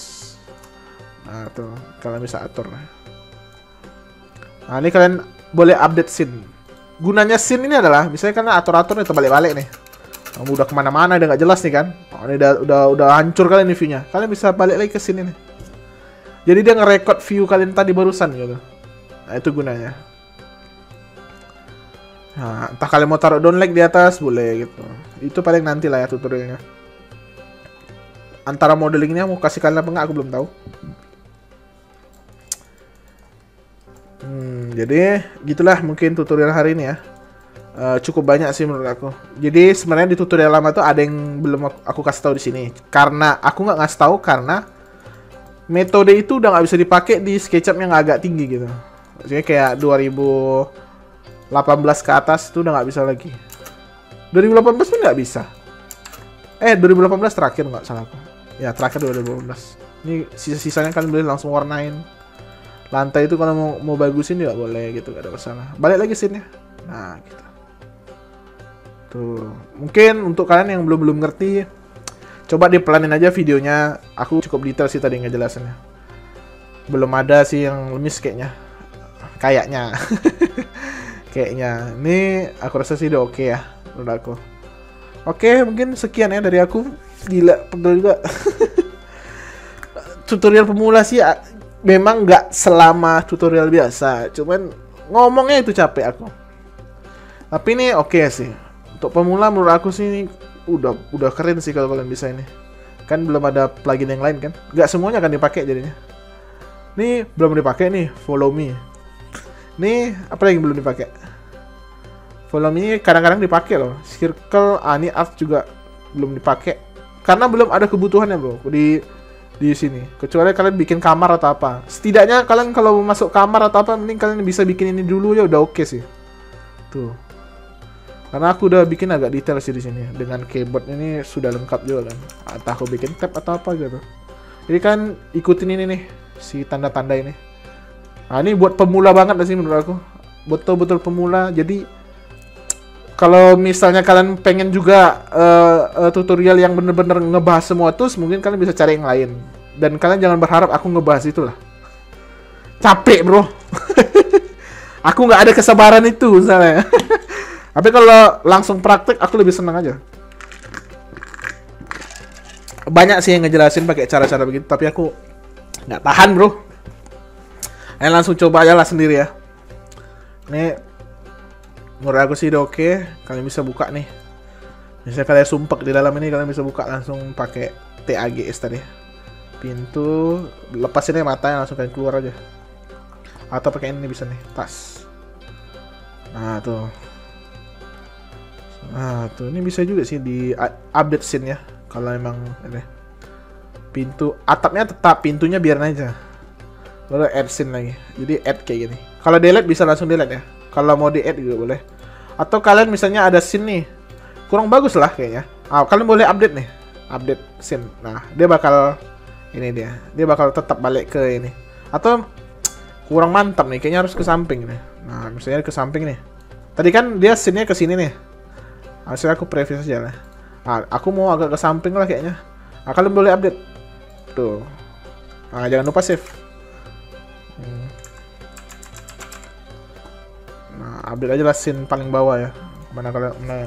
Nah tuh kalian bisa atur. Nah ini kalian boleh update scene. Gunanya scene ini adalah misalnya kalian atur-atur nih terbalik-balik nih. Kamu udah kemana-mana udah nggak jelas nih kan. Oh, ini udah hancur kalian nih view-nya. Kalian bisa balik lagi ke scene ini. Jadi dia nge-record view kalian tadi barusan gitu. Nah itu gunanya. Nah, entah kalian mau taruh down like di atas boleh gitu. Itu paling nanti lah ya tutorialnya. Antara modelingnya mau kasih kalian apa enggak aku belum tahu. Jadi gitulah mungkin tutorial hari ini ya. Cukup banyak sih menurut aku. Jadi sebenarnya di tutorial lama tuh ada yang belum aku kasih tahu di sini. Karena aku nggak ngasih tahu karena metode itu udah nggak bisa dipakai di SketchUp yang agak tinggi gitu. Maksudnya kayak 2018 ke atas itu udah nggak bisa lagi. 2018 pun nggak bisa. 2018 terakhir nggak salah aku. Ya terakhir 2018. Ini sisa-sisanya kalian boleh langsung warnain. Lantai itu kalau mau bagusin juga boleh gitu, gak ada masalah. Balik lagi scene-nya. Nah gitu. Tuh. Mungkin untuk kalian yang belum ngerti, coba dipelanin aja videonya. Aku cukup detail sih tadi ngejelasinnya. Belum ada sih yang lemis kayaknya. Kayaknya. Kayaknya. Ini aku rasa sih udah oke ya menurut aku. Oke, mungkin sekian ya dari aku. Gila, pegel juga. Tutorial pemula sih memang nggak selama tutorial biasa. Cuman ngomongnya itu capek aku. Tapi ini oke sih. Untuk pemula menurut aku sih ini udah keren sih kalau kalian bisa ini. Kan belum ada plugin yang lain kan. Nggak semuanya akan dipakai jadinya. Nih belum dipakai nih, follow me. Nih apa yang belum dipakai? Follow me kadang-kadang dipakai loh. Circle, ini art juga belum dipakai. Karena belum ada kebutuhannya bro di sini. Kecuali kalian bikin kamar atau apa. Setidaknya kalian kalau mau masuk kamar atau apa, mending kalian bisa bikin ini dulu ya udah oke sih. Tuh. Karena aku udah bikin agak detail sih di sini. Dengan keyboard ini sudah lengkap juga kan. Entah aku bikin tab atau apa gitu. Jadi kan ikutin ini nih, si tanda-tanda ini. Nah ini buat pemula banget sih menurut aku. Betul-betul pemula. Jadi kalau misalnya kalian pengen juga tutorial yang bener-bener ngebahas semua tools, mungkin kalian bisa cari yang lain. Dan kalian jangan berharap aku ngebahas itulah. Capek bro. Aku nggak ada kesabaran itu misalnya. Tapi kalau langsung praktek, aku lebih senang aja. Banyak sih yang ngejelasin pakai cara-cara begitu, tapi aku nggak tahan bro. Langsung coba aja lah sendiri ya. Ini menurut aku sih udah oke. Kalian bisa buka nih. Misalnya kalian sumpek di dalam ini, kalian bisa buka langsung pakai TAGS tadi. Pintu, lepasin aja matanya langsung kalian keluar aja. Atau pakai ini bisa nih, tas. Nah tuh. Nah tuh, ini bisa juga sih di update scene ya. Kalau emang ini pintu, atapnya tetap, pintunya biarin aja. Baru add scene lagi. Jadi add kayak gini. Kalau delete bisa langsung delete ya. Kalau mau di add juga boleh. Atau kalian misalnya ada scene nih, kurang bagus lah kayaknya. Kalian boleh update nih, update scene. Nah, dia bakal ini dia bakal tetap balik ke ini. Atau kurang mantap nih, kayaknya harus ke samping nih. Nah, misalnya ke samping nih. Tadi kan dia scene-nya ke sini nih. Harusnya aku preview saja lah. Nah, aku mau agak ke samping lah kayaknya. Nah, kalian boleh update. Tuh. Nah, jangan lupa save. Nah, update aja lah scene paling bawah ya. Mana kalian? Nah,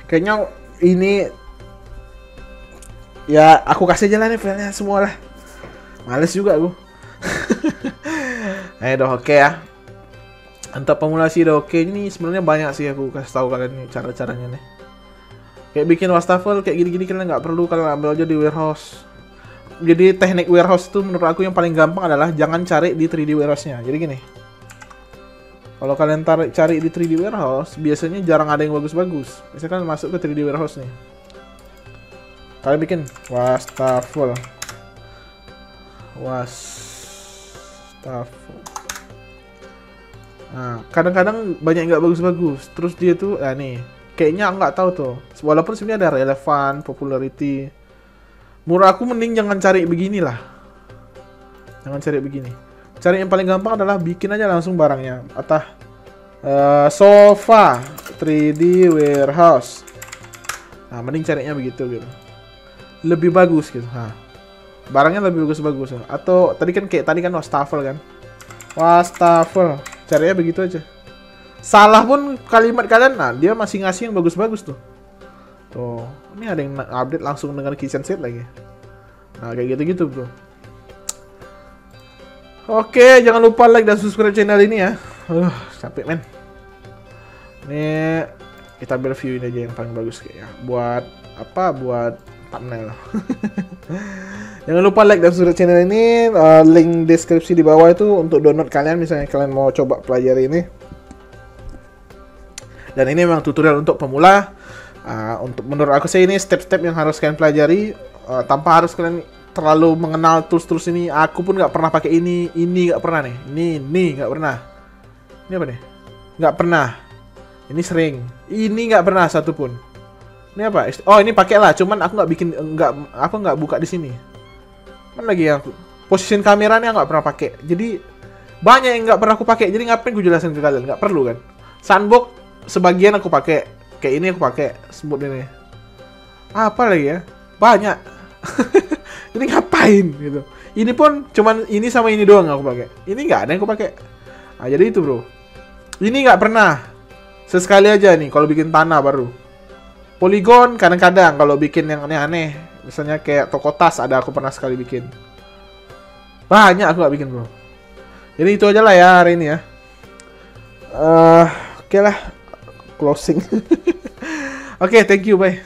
kayaknya ini ya aku kasih aja lah nih filenya semua lah. Males juga aku. Nah, udah oke ya. Untuk pemula sih udah oke. Ini sebenarnya banyak sih aku kasih tahu kalian nih cara-caranya nih. Kayak bikin wastafel kayak gini-gini kalian nggak perlu, kalian ambil aja di warehouse. Jadi teknik warehouse itu menurut aku yang paling gampang adalah jangan cari di 3D warehouse-nya. Jadi gini. Kalau kalian cari di 3D warehouse, biasanya jarang ada yang bagus-bagus. Misalkan masuk ke 3D warehouse nih. Kalian bikin wastafel. Nah, kadang-kadang banyak yang nggak bagus-bagus. Terus dia tuh, nih, kayaknya nggak tahu tuh. Walaupun sebenarnya ada relevan, popularity. Menurut aku mending jangan cari beginilah. Jangan cari begini. Cari yang paling gampang adalah bikin aja langsung barangnya. Atau sofa 3D warehouse. Nah, mending carinya begitu gitu. Lebih bagus gitu. Nah, barangnya lebih bagus-bagus. Atau tadi kan wastafel kan. Wastafel. Carinya begitu aja. Salah pun kalimat kalian, nah dia masih ngasih yang bagus-bagus tuh. Tuh, ini ada yang update langsung dengan kitchen set lagi. Nah, kayak gitu-gitu, bro. Oke, jangan lupa like dan subscribe channel ini ya. Capek men. Ini kita review ini aja yang paling bagus kayaknya. Buat apa? Buat thumbnail. Jangan lupa like dan subscribe channel ini. Link deskripsi di bawah itu untuk download kalian misalnya kalian mau coba pelajari ini. Dan ini memang tutorial untuk pemula. Untuk menurut aku sih ini step-step yang harus kalian pelajari tanpa harus kalian terlalu mengenal tools-tools ini. Aku pun nggak pernah pakai ini nggak pernah nih. Ini nggak pernah. Ini apa nih? Nggak pernah. Ini sering. Ini nggak pernah satupun. Ini apa? Oh, ini pakai lah. Cuman aku nggak bikin, aku nggak buka di sini. Mana lagi yang position kameranya nggak pernah pakai. Jadi banyak yang nggak pernah aku pakai. Jadi ngapain gue jelasin ke kalian? Nggak perlu kan? Sandbox sebagian aku pakai. Kayak ini aku pakai. Smooth ini. Apa lagi ya? Banyak. Ini ngapain gitu. Ini pun cuman ini sama ini doang aku pakai. Ini nggak ada yang aku pakai. Nah, jadi itu bro. Ini nggak pernah. Sesekali aja nih kalau bikin tanah baru. Polygon kadang-kadang kalau bikin yang aneh-aneh. Misalnya kayak toko tas ada aku pernah sekali bikin. Banyak aku nggak bikin bro. Jadi itu aja lah ya hari ini ya. Oke lah. Closing. Oke, thank you, bye.